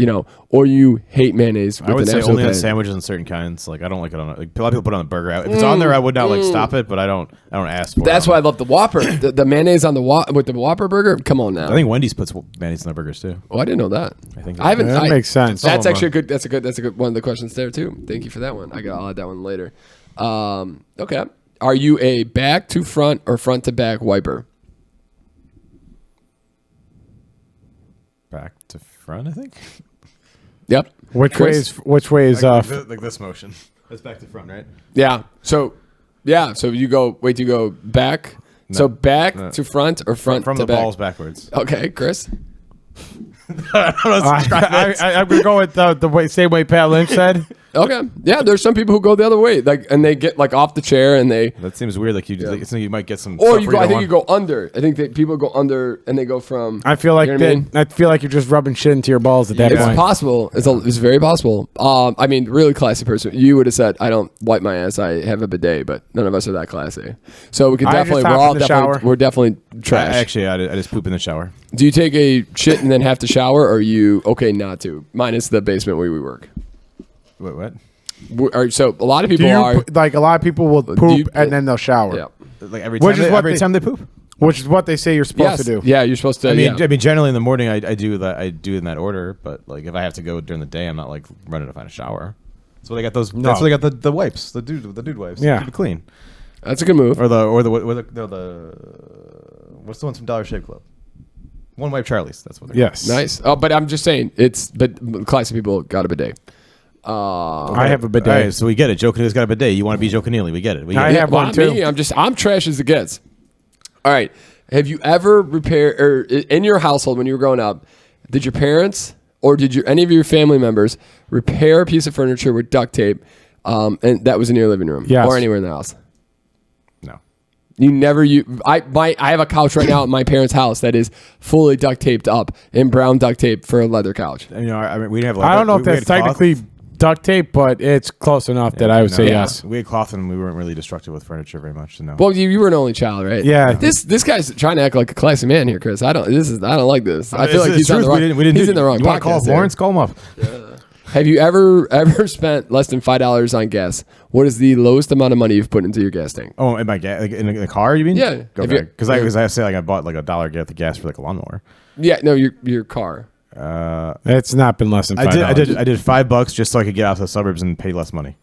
or you hate mayonnaise. I would say only on sandwiches and certain kinds. Like I don't like it on. Like, a lot of people put it on the burger. If it's on there, I would not stop it, but I don't ask for it. That's why I love the Whopper. the mayonnaise on with the Whopper burger. Come on now. I think Wendy's puts mayonnaise on their burgers too. Oh, I didn't know that. I think that makes sense. That's actually good. That's a good one of the questions there too. Thank you for that one. I'll add that one later. Okay. Are you a back to front or front to back wiper? Back to front, I think. Yep. Which way is like this motion? That's back to front, right? Yeah. So you go back. No, so back to front or front from to the back? balls backwards. Okay, Chris. I'm gonna go with the same way Pat Lynch said. Okay. Yeah, there's some people who go the other way, and they get off the chair and they. That seems weird. Like you might get some. Or I think you go under. I think that people go under and they go from. I feel like I feel like you're just rubbing shit into your balls at that point. It's possible. It's very possible. Really classy person. You would have said, "I don't wipe my ass. I have a bidet," but none of us are that classy. So we can definitely. We're definitely trash. Actually, I just poop in the shower. Do you take a shit and then have to shower, or are you okay not to? Minus the basement where we work. Wait, what? So a lot of people a lot of people will poop and then they'll shower. Yeah. Like every time they poop. Which is what they say you're supposed to do. Yeah, you're supposed to. I mean, generally in the morning I do that. I do in that order. But like if I have to go during the day, I'm not like running to find a shower. So they got those. No. That's why they got the wipes, the dude wipes. Yeah, keep it clean. That's a good move. Or the what's the ones from Dollar Shave Club? One Wipe Charlie's. That's what they're called. Nice. Oh, but I'm just saying but classy people got a bidet. I have a bidet. Right, so we get it. Joe Keneally's got a bidet. You want to be Joe Keneally. We get it. I have one too. I'm trash as it gets. All right. Have you ever repaired, or in your household when you were growing up, did your parents or did any of your family members repair a piece of furniture with duct tape, and that was in your living room or anywhere in the house? No. You never. I have a couch right now at my parents' house that is fully duct taped up in brown duct tape for a leather couch. We have. I don't know if that's technically duct tape, but it's close enough that I would say yes. We had cloth and we weren't really destructive with furniture very much. So no. Well, you were an only child, right? Yeah. This guy's trying to act like a classy man here, Chris. I don't like this. I feel like he's on the wrong. He's in the wrong. You want to call Lawrence? Call him up. Yeah. Have you ever spent less than $5 on gas? What is the lowest amount of money you've put into your gas tank? Oh, in my in the car, you mean? Yeah. Because I say like I bought like $1 worth of gas for like a lawnmower. Yeah. No, your car. It's not been less than $5. I did $5 just so I could get out to the suburbs and pay less money.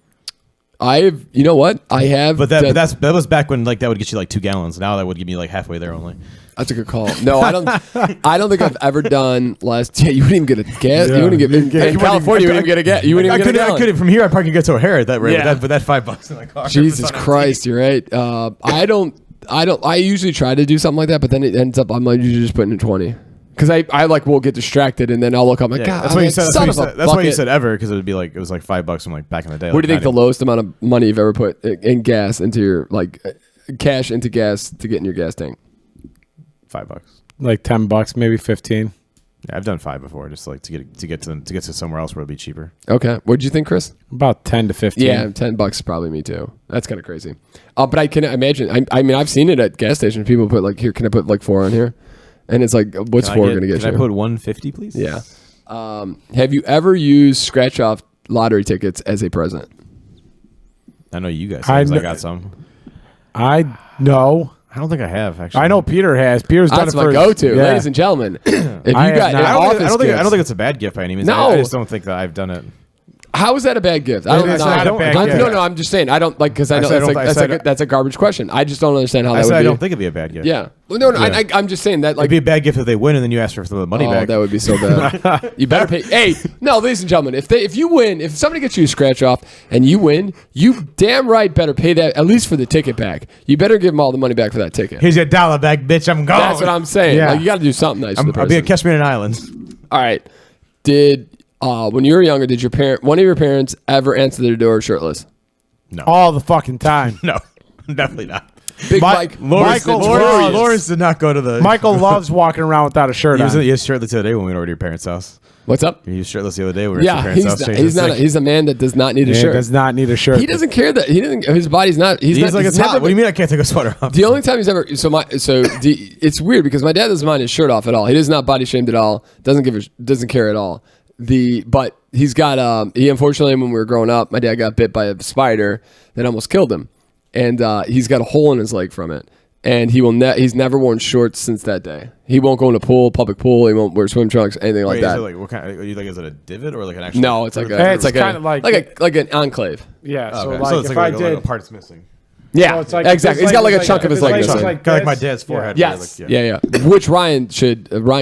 You know what? I have. But that was back when like that would get you like 2 gallons. Now that would give me like halfway there only. That's a good call. No, I don't think I've ever done less. Yeah, you wouldn't even get a gas. Yeah. You wouldn't get in California. You wouldn't even get a gas. You wouldn't even get a gallon. I could from here. I probably could get to O'Hare at that rate. Yeah. But that $5 in my car. Jesus Christ, you're right. I usually try to do something like that, but then it ends up I'm like usually just putting in 20. Because I will get distracted and then I'll look up like, God, that's why you said that's why you said ever, because it was like $5 from like back in the day. What do you think the lowest amount of money you've ever put in gas into your cash into gas to get in your gas tank? $5. Like $10, maybe 15. Yeah, I've done 5 before, just like to get to somewhere else where it'd be cheaper. Okay, what did you think, Chris? About 10 to 15. Yeah, $10 is probably me too. That's kind of crazy. But I can imagine. I mean, I've seen it at gas stations. People put like, here, can I put like 4 on here? And it's like, what's 4 going to get you? Can I put 150, please? Yeah. Have you ever used scratch-off lottery tickets as a present? I know you guys. I got some. No. I don't think I have actually. I know Peter has. Peter's done That's it my for go-to, ladies and gentlemen. If you got not. I don't think it's a bad gift by any means. No. I just don't think that I've done it. How is that a bad gift? It's not a bad gift. No, I'm just saying. I don't like because I know that's a garbage question. I just don't understand how that would be. I don't think it'd be a bad gift. Yeah. Well, no. I'm just saying that like it'd be a bad gift if they win and then you ask for the money back. That would be so bad. You better pay. Hey, no, ladies and gentlemen, if you win, if somebody gets you a scratch off and you win, you damn right better pay that at least for the ticket back. You better give them all the money back for that ticket. Here's your $1 back, bitch. I'm gone. That's what I'm saying. Yeah. Like, you got to do something nice. I'll be a catch me in an island. All right. When you were younger, did one of your parents ever answer their door shirtless? No. All the fucking time. No, definitely not. Big Mike. Lawrence did not go to the. Michael loves walking around without a shirt on. He was shirtless the other day when we went over to your parents' house. What's up? He was shirtless the other day when we were at your parents' house. He's a man that does not need a shirt. Does not need a shirt. He doesn't care that his body's not. He's like it's hot. What do you mean I can't take a sweater off? The only time he's ever it's weird because my dad doesn't mind his shirt off at all. He does not body shamed at all. Doesn't care at all. But he's got he unfortunately when we were growing up, my dad got bit by a spider that almost killed him, and he's got a hole in his leg from it. And he's never worn shorts since that day. He won't go in a pool, public pool. He won't wear swim trunks, anything like that. Is it like what kind? You think is it a divot or like an actual? No, it's like an enclave. Yeah. So okay. like so it's if like I a did, part's missing. Yeah, it's like- exactly. it's He's got like- like a chunk of his leg missing. like Kind of like my dad's forehead. Yes. Like, Yeah. Which Ryan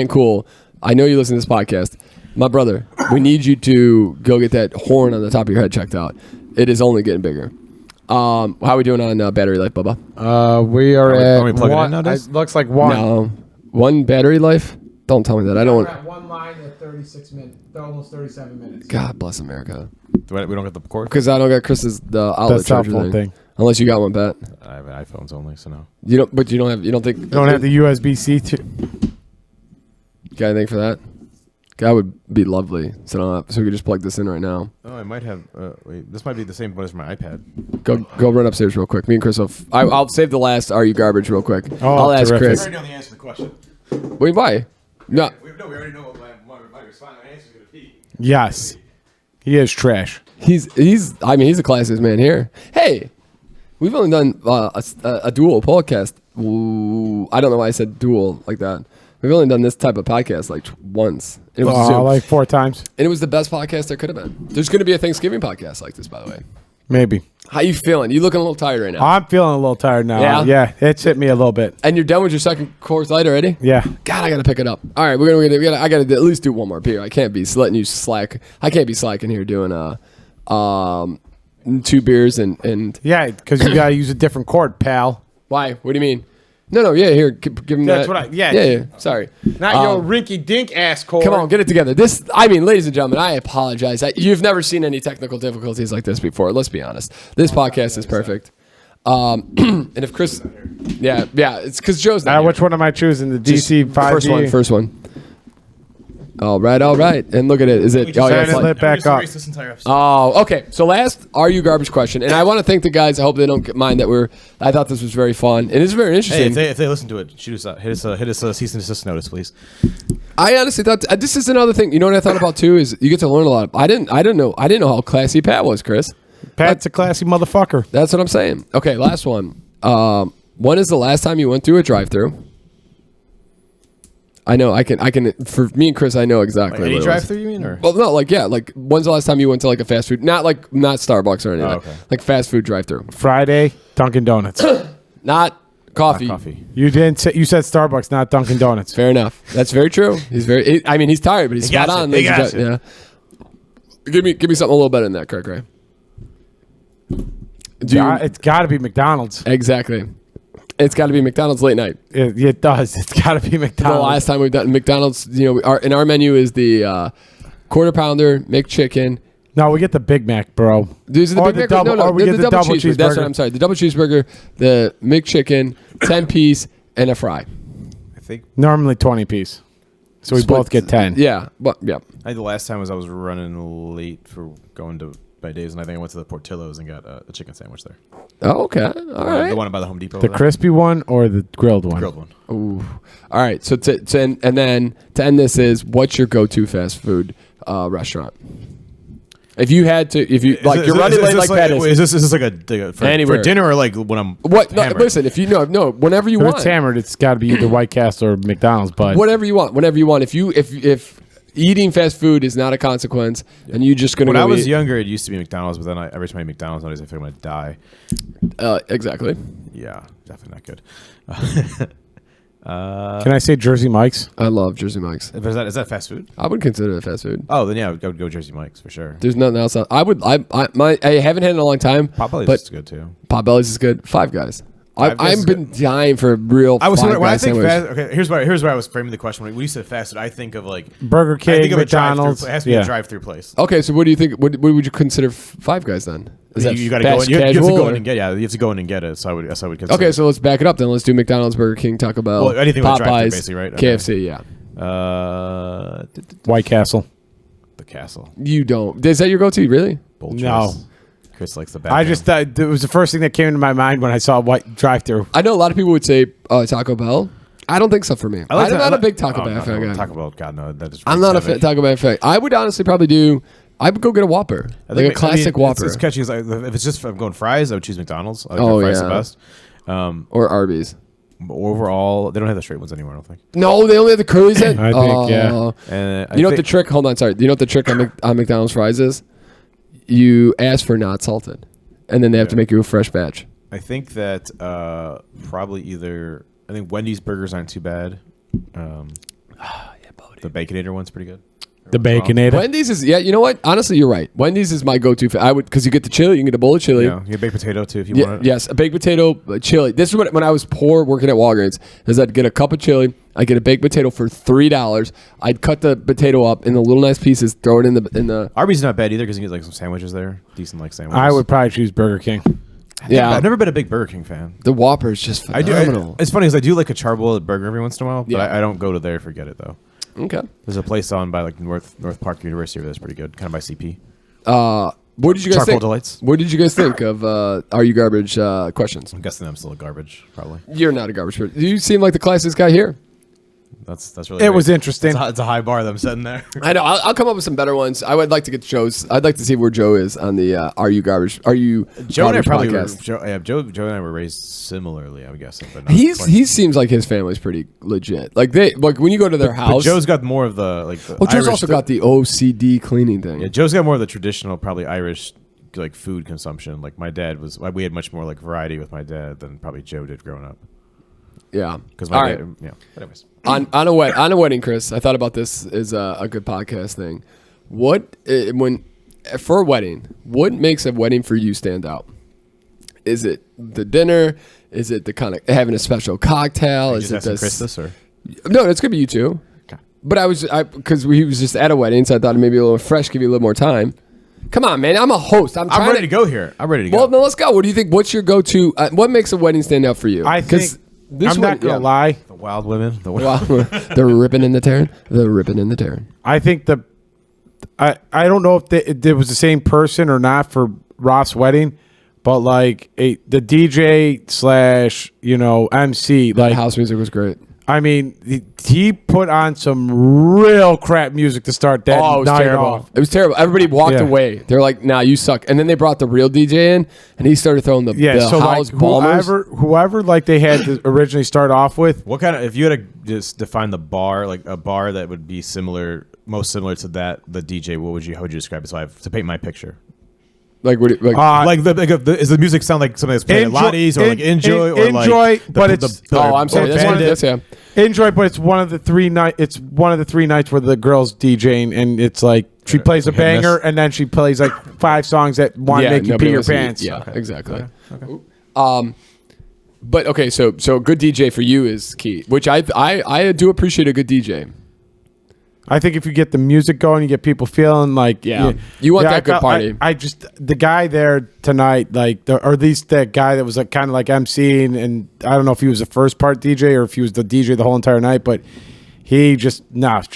Cool, I know you listen to this podcast. My brother, we need you to go get that horn on the top of your head checked out. It is only getting bigger. How are we doing on battery life, Bubba? we are at we plugging in one. nowadays? It looks like one. No. One battery life? Don't tell me that. I don't want. We're at one line at 36 minutes, almost 37 minutes. God bless America. We don't get the cord. Because I don't got Chris's the outlet cell charger phone thing. Unless you got one, Pat. I have iPhones only, so no. You don't. But you don't have. You don't think. You don't have the USB-C. Got anything for that? That would be lovely. So we could just plug this in right now. Oh, I might have. Wait, this might be the same one as my iPad. Go run upstairs real quick. Me and Chris I'll save the last "Are you garbage?" real quick. I'll ask terrific. Chris. We already know the answer to the question. Wait, why? No. We already know what my response answer is going to be. Yes, he is trash. He's the classiest man here. Hey, we've only done a duel podcast. Ooh, I don't know why I said duel like that. We've only done this type of podcast like once. It was like 4 times. And it was the best podcast there could have been. There's going to be a Thanksgiving podcast like this, by the way. Maybe. How you feeling? You looking a little tired right now? I'm feeling a little tired now. Yeah? It's hit me a little bit. And you're done with your second Coors Light already? Yeah. God, I got to pick it up. All right, I got to at least do one more beer. I can't be letting you slack. I can't be slacking here doing 2 beers and Yeah, because you got to use a different cord, pal. Why? What do you mean? No, yeah, here, give him That's that. what yeah. Yeah, sorry. Not your rinky-dink ass cord. Come on, get it together. Ladies and gentlemen, I apologize. You've never seen any technical difficulties like this before. Let's be honest. This podcast is perfect. And if Chris, yeah, it's because Joe's not here. Which one am I choosing? The DC 5D? First one. All right. And look at it. Is it? Oh, yeah. Lit back up. Oh, okay. So last, are you garbage question? And I want to thank the guys. I hope they don't mind that I thought this was very fun. And it's very interesting. Hey, if they listen to it, shoot us out. Hit us a cease and desist notice, please. I honestly thought this is another thing. You know what I thought about too is you get to learn a lot. I didn't know how classy Pat was, Chris. Pat's a classy motherfucker. That's what I'm saying. Okay, last one. When is the last time you went through a drive-through? I know I can. For me and Chris, I know exactly. Like any what drive-through, you mean? Or? Well, no, when's the last time you went to like a fast food? Not Starbucks or anything. Okay. Like fast food drive-through. Friday, Dunkin' Donuts. Not coffee. Not coffee. You didn't say, you said Starbucks, not Dunkin' Donuts. Fair enough. That's very true. He's he's tired, but he's spot on. Yeah. Give me something a little better than that, Craig. It's got to be McDonald's. Exactly. It's got to be McDonald's late night. It does. It's got to be McDonald's. The last time we've done McDonald's, in our menu is the quarter pounder, McChicken. No, we get the Big Mac, bro. These are the Big Mac. Or we get the double cheeseburger. That's what I'm sorry. The double cheeseburger, the McChicken, 10-piece, and a fry. I think normally 20-piece. So we both get 10. Yeah, but yeah. I think the last time I was running late for going to by Dave's, and I think I went to the Portillo's and got a chicken sandwich there. Oh, okay. All right. The one by the Home Depot. The crispy one or the grilled one? Grilled one. Ooh. All right. So and then to end this is, what's your go-to fast food restaurant? If you had to, if you like, you're running late like that. Is this like a for dinner or like when I'm what? No, listen, if you know, whenever you want. If it's hammered, it's got to be either White Castle or McDonald's. But whatever you want, whenever you want. If eating fast food is not a consequence, and you're just gonna. When I was younger, it used to be McDonald's, but then every time I eat McDonald's nowadays, I feel I'm gonna die. Exactly. Yeah, definitely not good. Can I say Jersey Mike's? I love Jersey Mike's. Is that fast food? I would consider it fast food. Oh, then yeah, I would go Jersey Mike's for sure. There's nothing else. I haven't had it in a long time. Potbelly's is good too. Potbelly's is good. Five Guys. I've been dying for a real. I was Five when I Guys think sandwich. fast. Okay, here's where I was framing the question. When you said fast food, I think of like Burger King, I think of McDonald's. It has to be a drive-through place. Okay, so what do you think? What would you consider Five Guys then? Is that you got to go in? You have to go in and get. Yeah, you have to go in and get it. So I would consider. Okay, so let's back it up then. Let's do McDonald's, Burger King, Taco Bell, well, anything with drive-through, Popeyes, basically, right? Okay. KFC. Yeah. White Castle. The Castle. You don't. Is that your go-to? Really? Bold No. choice. Chris likes the back. I just thought it was the first thing that came into my mind when I saw white drive-through. I know a lot of people would say Taco Bell. I don't think so for me. I'm not a big Taco Bell fan guy. Taco Bell, God no, that is. I'm not a Taco Bell fan. I would honestly probably do. I would go get a Whopper, like a classic Whopper. It's catchy. If it's just if I'm going fries, I would choose McDonald's. I Oh, fries yeah. the best. Or Arby's. Overall, they don't have the straight ones anymore. I don't think. No, they only have the curlies in. I think, yeah. And you know what the trick? Hold on, sorry. You know what the trick on McDonald's fries is? You ask for not salted, and then they have to make you a fresh batch. I think that probably either. I think Wendy's burgers aren't too bad. The Baconator one's pretty good. The Baconator. Wendy's is, yeah, you know what? Honestly, you're right. Wendy's is my go-to. I would, because you get the chili, you can get a bowl of chili. Yeah, you get baked potato too if you want it. Yes, a baked potato, chili. This is when I was poor working at Walgreens, is I'd get a cup of chili, I'd get a baked potato for $3. I'd cut the potato up into little nice pieces, throw it in the. Arby's is not bad either because you get like some sandwiches there, decent like sandwiches. I would probably choose Burger King. Yeah, I've never been a big Burger King fan. The Whopper is just phenomenal. It's funny because I do like a charbroiled burger every once in a while, but Yeah. I don't go to there for get it though. Okay. There's a place on by like North Park University that's pretty good, kind of by CP. What did you guys Charcoal think? Delights. What did you guys think of Are You Garbage questions? I'm guessing I'm still a garbage, probably. You're not a garbage person. You seem like the classiest guy here. That's really. It great. was interesting. It's a high bar that I'm setting there. I know. I'll come up with some better ones. I would like to get Joe's. I'd like to see where Joe is on the Are You Garbage? Are You Joe and I Garbage probably podcast? Joe and I were raised similarly, I'm guessing, but not He seems like his family's pretty legit. Like when you go to their house. But Joe's got more of the like. The Joe's Irish also got the OCD cleaning thing. Yeah, Joe's got more of the traditional, probably Irish like food consumption. Like my dad we had much more like variety with my dad than probably Joe did growing up. Yeah. Because my dad, yeah. But anyways. On a wedding, Chris, I thought about this as a good podcast thing. For a wedding, what makes a wedding for you stand out? Is it the dinner? Is it the kind of having a special cocktail? Is it Chris this or? No, it's gonna be you two. Okay. But because he was just at a wedding, so I thought maybe a little fresh, give you a little more time. Come on, man! I'm a host. I'm ready to go here. I'm ready to go. Well, no, let's go. What do you think? What's your go-to? What makes a wedding stand out for you? I think I'm not gonna lie. The wild women. The ripping and the tearing. The ripping and the tearing. I think I don't know if it was the same person or not for Roth's wedding, but like the DJ / MC, like house music was great. I mean, he put on some real crap music to start that it was night terrible. off. It was terrible. Everybody walked away. They're like, "Nah, you suck." And then they brought the real DJ in, and he started throwing the so house like bombers. whoever like they had to originally start off with. What kind of, if you had to just define the bar, like a bar that would be most similar to the DJ, how would you describe it? So I have to paint my picture. Like what? Does the music sound like something that's played at Lottie's or like Enjoy or like but it's I'm sorry. That's one of this. Yeah. Enjoy, but it's one of the 3 nights. It's one of the 3 nights where the girl's DJing, and it's like she plays a banger, and then she plays like 5 songs that want to make you pee your pants. Yeah, exactly. Okay. But okay, so a good DJ for you is key, which I do appreciate a good DJ. I think if you get the music going, you get people feeling like you want that good party. I just the guy there tonight, or at least that guy that was like kind of like emceeing, and I don't know if he was the first part DJ or if he was the DJ the whole entire night, but he just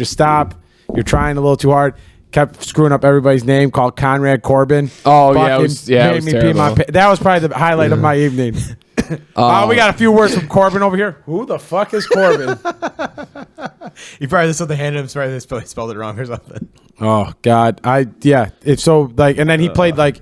stop. You're trying a little too hard. kept screwing up everybody's name, called Conrad Corbin. Oh, Fucking it was terrible. that was probably the highlight of my evening. We got a few words from Corbin over here. Who the fuck is Corbin? He probably just the hand him. Sorry, they spelled it wrong or something. Oh God, it's so like, and then he played like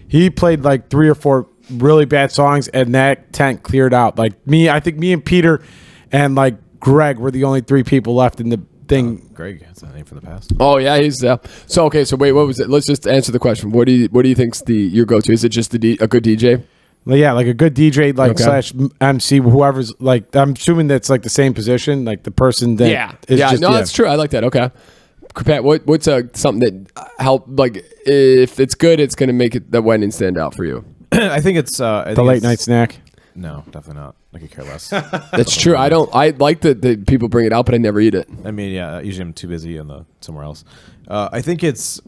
3 or 4 really bad songs, and that tent cleared out. Like I think me and Peter and like Greg were the only 3 people left in the thing. Greg, that's a name from the past. Oh yeah, he's so okay. So wait, what was it? Let's just answer the question. What do you think's your go-to? Is it just a good DJ? Well, yeah, like a good DJ, like slash MC, whoever's like. I'm assuming that's like the same position, like the person that. That's true. I like that. Okay, Pat, what's something that help? Like, if it's good, it's gonna make the wedding stand out for you. I think it's the late night snack. No, definitely not. I could care less. That's true. I like that people bring it out, but I never eat it. I mean, yeah. Usually I'm too busy somewhere else. I think it's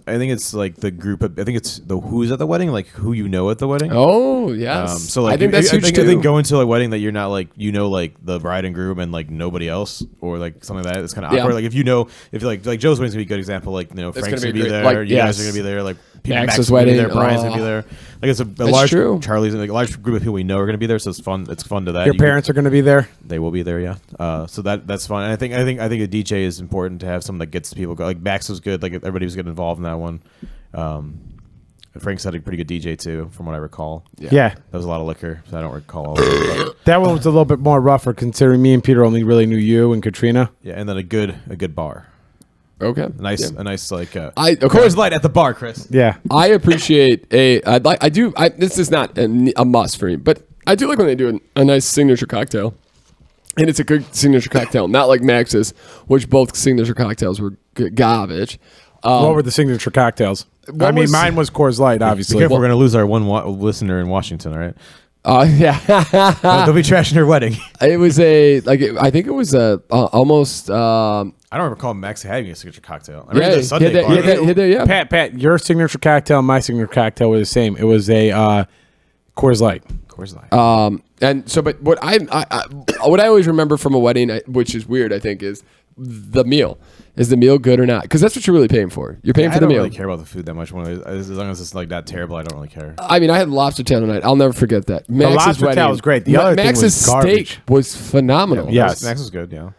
like the group. I think it's the who's at the wedding, like who you know at the wedding. Oh yes. So like, I think that's huge too. I think going to a wedding that you're not like like the bride and groom and like nobody else or like something like that. It's kind of awkward. Like if like Joe's wedding's gonna be a good example. Like Frank's gonna be there. Like, you guys are gonna be there. Like Max's wedding. There, Brian's gonna be there. Like it's a large Charlie's like a large group of people we know are gonna be there. So it's fun. It's fun to that. Your parents are gonna be there. They will be there. Yeah. So that's fun. And I think a DJ is important to have someone that gets people go. Like Max was good. Like everybody was getting involved in that one. Frank's had a pretty good DJ too, from what I recall. Yeah. That was a lot of liquor, so I don't recall all of it. That one was a little bit more rougher, considering me and Peter only really knew you and Katrina. Yeah, and then a good bar. Okay. A nice like Coors Light at the bar, Chris. Yeah. I appreciate this is not a must for me, but I do like when they do a nice signature cocktail. And it's a good signature cocktail, not like Max's, which both signature cocktails were garbage. What were the signature cocktails? Mine was Coors Light, obviously. Be careful, we're going to lose our one listener in Washington, all right? Yeah. They'll be trashing her wedding. It was I think it was almost. I don't recall Max having a signature cocktail. I remember the Sunday bar. Yeah. Pat, your signature cocktail and my signature cocktail were the same. It was a Coors Light. Coors Light. And so, but what what I always remember from a wedding, which is weird, I think, is the meal. Is the meal good or not? Because that's what you're really paying for. You're paying for the meal. I don't really care about the food that much. As long as it's like that terrible, I don't really care. I mean, I had lobster tail tonight. I'll never forget that. Max's lobster tail was great. The other Max's thing was steak was phenomenal. Yeah, Max was good. Yeah.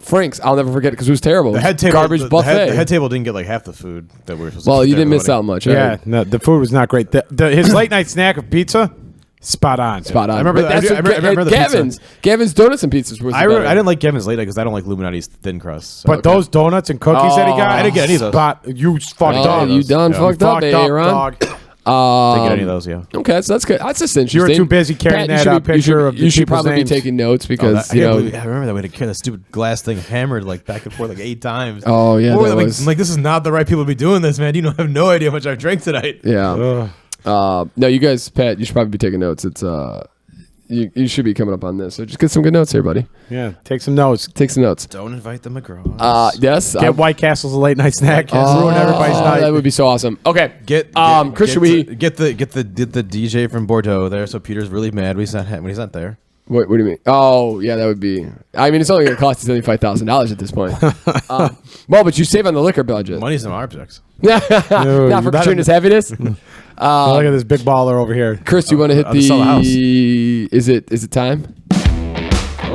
Frank's, I'll never forget it because it was terrible. The head table, garbage buffet. The head table didn't get like half the food that we were supposed to. Well, you didn't miss out much. Yeah, no, the food was not great. His late night snack of pizza. Spot on. I remember the Gavin's. pizza. Gavin's donuts and pizzas were. I didn't like Gavin's late because I don't like Illuminati's thin crust. So. But those donuts and cookies that he got, I didn't get any of those. You fucked up. You done fucked up, Aaron. Didn't get any of those. Yeah. Okay, so that's good. That's just interesting. You were too busy carrying that picture of. You should probably be taking notes because I remember that we had to carry that stupid glass thing hammered like back and forth like 8 times. Oh yeah, I'm like, this is not the right people to be doing this, man. You don't have no idea how much I've drank tonight. Yeah. No, you guys, Pat, you should probably be taking notes. It's You should be coming up on this, so just get some good notes here, buddy. Yeah, take some notes. Don't invite the McGraws. Yes. Get White Castle's a late night snack. Ruin everybody's night. That would be so awesome. Okay, Chris, should we get the DJ from Bordeaux there? So Peter's really mad when he's not there. What do you mean? Oh, yeah, that would be. I mean, it's only going to cost you $75,000 at this point. Well, but you save on the liquor budget. Money's in objects. Not for Katrina's heaviness. Look at this big baller over here. Chris, you want to hit the? Is it time?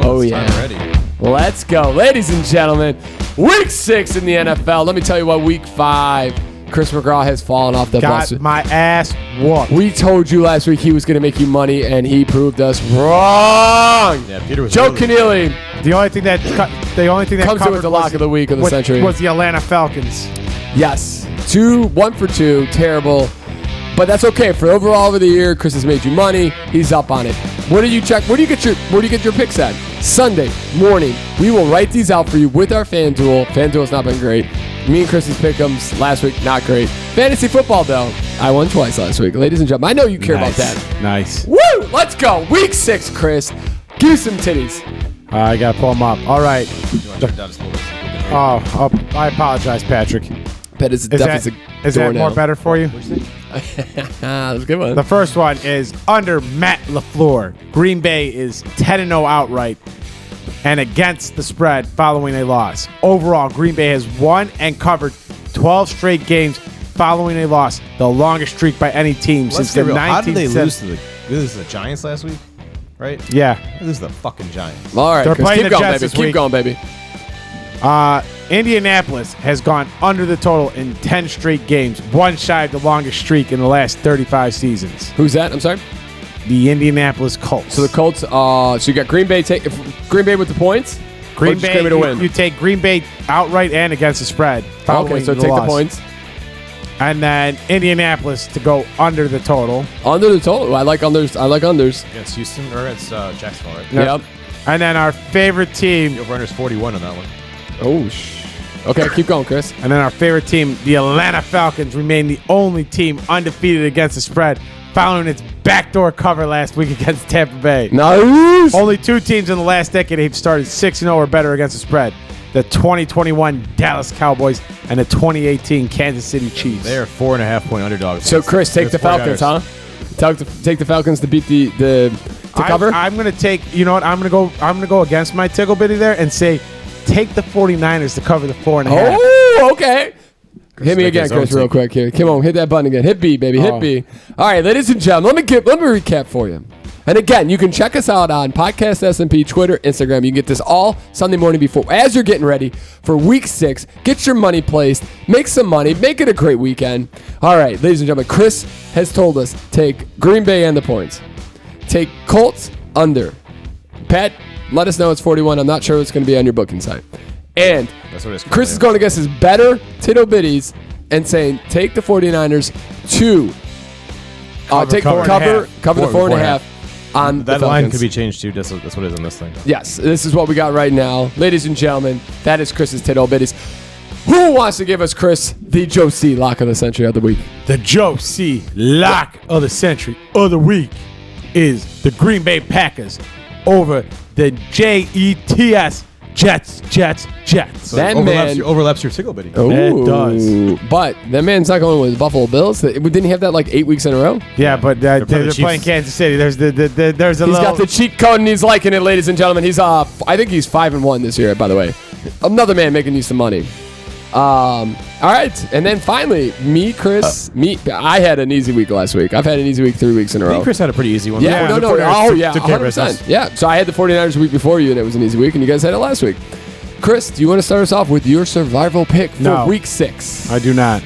Oh yeah. Time already. Let's go, ladies and gentlemen. Week 6 in the NFL. Let me tell you what. Week 5. Chris McGraw has fallen off the bus. Got my ass whooped. We told you last week he was going to make you money, and he proved us wong. Yeah, Peter was. Joe Keneally. The only thing that comes in with the lock of the week of the century was the Atlanta Falcons. Yes, 1 for 2, terrible, but that's okay. For overall over the year, Chris has made you money. He's up on it. Where do you check? Where do you get your picks at? Sunday morning. We will write these out for you with our FanDuel. FanDuel's not been great. Me and Chris's pick'ems last week, not great. Fantasy football, though, I won twice last week. Ladies and gentlemen, I know you care about that. Nice. Woo! Let's go. Week 6, Chris. Give some titties. I got to pull them up. All right. I apologize, Patrick. Bet is that more better for you? That's a good one. The first one is under Matt LaFleur. Green Bay is 10-0 outright and against the spread following a loss. Overall, Green Bay has won and covered 12 straight games following a loss, the longest streak by any team since the 1970s. How did they lose to the Giants last week? Right? Yeah. This is the fucking Giants. All right, They're Chris, playing keep the going, Jets baby. this Keep week. going, baby. Indianapolis has gone under the total in 10 straight games, one shy of the longest streak in the last 35 seasons. Who's that? I'm sorry? The Indianapolis Colts. So the Colts, so you got Green Bay Green Bay with the points? Green Or just Bay, Green Bay to win? you take Green Bay outright and against the spread. Okay, so take loss. the points. And then Indianapolis to go under the total. Under the total. I like unders. Against Houston or against Jacksonville, right? Yep. And then our favorite team. The over-under's 41 on that one. Oh, okay, keep going, Chris. And then our favorite team, the Atlanta Falcons, remain the only team undefeated against the spread, following its backdoor cover last week against Tampa Bay. Nice. Only 2 teams in the last decade have started 6-0 or better against the spread. The 2021 Dallas Cowboys and the 2018 Kansas City Chiefs. They are 4.5-point underdogs. So, Chris, take the Falcons, huh? Take the Falcons to beat to cover. I'm gonna take. You know what? I'm gonna go against my Tig Ol Bitty there and say, take the 49ers to cover the 4.5. Oh, okay. Hit me again, his own Chris, real take. quick here. Come on, hit that button again. Hit B, baby. Hit B. All right, ladies and gentlemen, let me recap for you. And again, you can check us out on Podcast SMP, Twitter, Instagram. You can get this all Sunday morning before, as you're getting ready for Week 6. Get your money placed. Make some money. Make it a great weekend. All right, ladies and gentlemen, Chris has told us take Green Bay and the points. Take Colts under. Pat, let us know it's 41. I'm not sure what's going to be on your booking site. And That's what it is. Chris is going against his better Tig Ol Bitties and saying take the 49ers to take cover the 4.5 on That the line Falcons. could be changed too. That's what it is on this thing. Yes, this is what we got right now. Ladies and gentlemen, that is Chris's Tig Ol Bitties. Who wants to give us, Chris, the Joe C. Lock of the Century of the Week? The Joe C. Lock of the Century of the Week is the Green Bay Packers over the Jets. So That man overlaps your Tig Ol Bitty. It does. But that man's not going with the Buffalo Bills. Didn't he have that like 8 weeks in a row? Yeah, but they're playing the playing Chiefs. Kansas City. There's a He's got the cheat code and he's liking it, ladies and gentlemen. He's I think he's 5-1 this year, by the way. Another man making you some money. All right, and then finally, Chris. I had an easy week last week. I've had an easy week 3 weeks in a I row. think Chris had a pretty easy one. Yeah, The no. 49ers Oh, yeah, took care of 100%. business. Yeah, so I had the 49ers the week before you, and it was an easy week, and you guys had it last week. Chris, do you want to start us off with your survival pick for No. Week 6? I do not.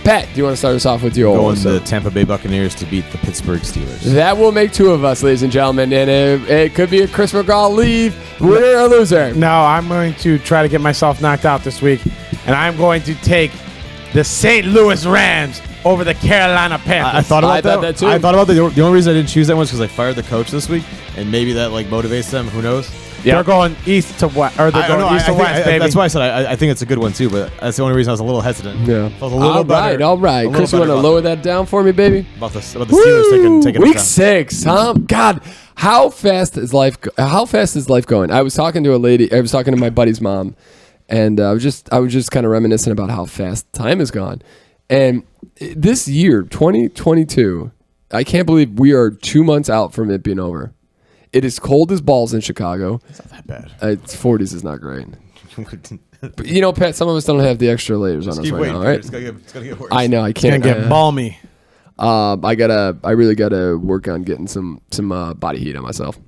Pat, do you want to start us off with your Going own? the Tampa Bay Buccaneers to beat the Pittsburgh Steelers. That will make 2 of us, ladies and gentlemen, and it could be a Chris McGraw leave, winner or loser. No, I'm going to try to get myself knocked out this week, and I'm going to take the St. Louis Rams over the Carolina Panthers. I thought I about thought that too. I thought about that. The only reason I didn't choose that one was because I fired the coach this week, and maybe that like motivates them. Who knows? They're going east to west, or they're going east to west, baby. That's why I said I think it's a good one too. But that's the only reason I was a little hesitant. Yeah. Felt a little better. All right. a little Chris, you want better to about lower that down for me, baby? About the Steelers taking Week it 6, huh? God, how fast is life? How fast is life going? I was talking to a lady. I was talking to my buddy's mom, and I was just kind of reminiscing about how fast time has gone. And this year, 2022, I can't believe we are 2 months out from it being over. It is cold as balls in Chicago. It's not that bad. It's 40s is not great. But you know, Pat, some of us don't have the extra layers on us Keep right waiting. now, right? It's gonna get worse. I know I It's can't gonna get balmy. I really gotta work on getting some body heat on myself.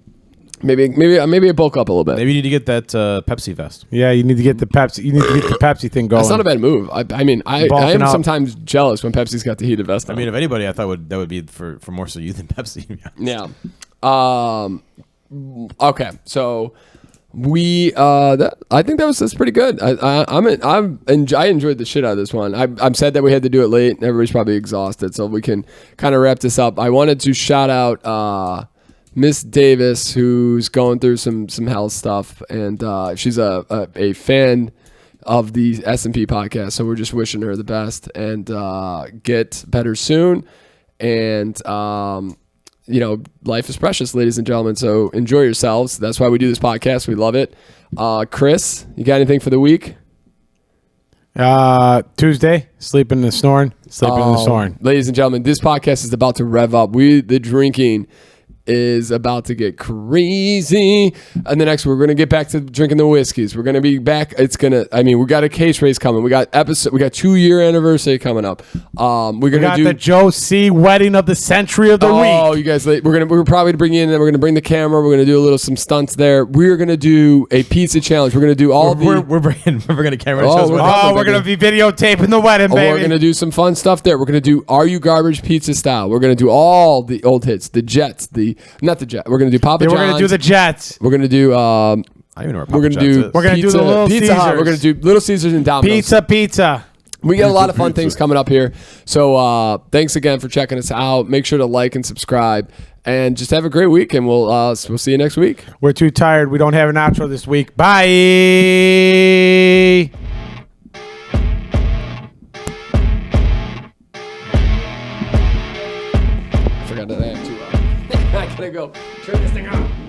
Maybe I bulk up a little bit. Maybe you need to get that Pepsi vest. Yeah, you need to get the Pepsi. You need to get the Pepsi thing going. That's not a bad move. I am Bulking up. sometimes jealous when Pepsi's got the heated vest on. I mean, if anybody, I thought that would be for more so you than Pepsi. Yeah. Okay. So I think that's pretty good. I enjoyed the shit out of this one. I'm sad that we had to do it late. Everybody's probably exhausted, so we can kind of wrap this up. I wanted to shout out Miss Davis, who's going through some health stuff, and she's a fan of the SMP podcast. So we're just wishing her the best and get better soon. And life is precious, ladies and gentlemen. So enjoy yourselves. That's why we do this podcast. We love it. Chris, you got anything for the week? Tuesday, sleeping and snoring. Ladies and gentlemen, this podcast is about to rev up. The drinking is about to get crazy. And the next, we're going to get back to drinking the whiskeys. We're going to be back. We got a case race coming. We got 2-year anniversary coming up. We got the Joe C. wedding of the century of the week. Oh, you guys, we're probably to bring you in, and we're going to bring the camera. We're going to do some stunts there. We're going to do a pizza challenge. We're going to do we're bringing a camera. We're going to be videotaping the wedding, baby. We're going to do some fun stuff there. We're going to do Are You Garbage Pizza style. We're going to do all the old hits, the Jets, not the Jet. We're going to do Papa John's. We're going to do the Jets. We're going to do. I don't even know where We're going to do the Little Pizza Caesars. Hut. We're going to do Little Caesars and Domino's. Pizza. We got a lot of fun things coming up here. So thanks again for checking us out. Make sure to like and subscribe. And just have a great week, and we'll see you next week. We're too tired. We don't have an outro this week. Bye. I forgot that I have to. I gotta go turn this thing on.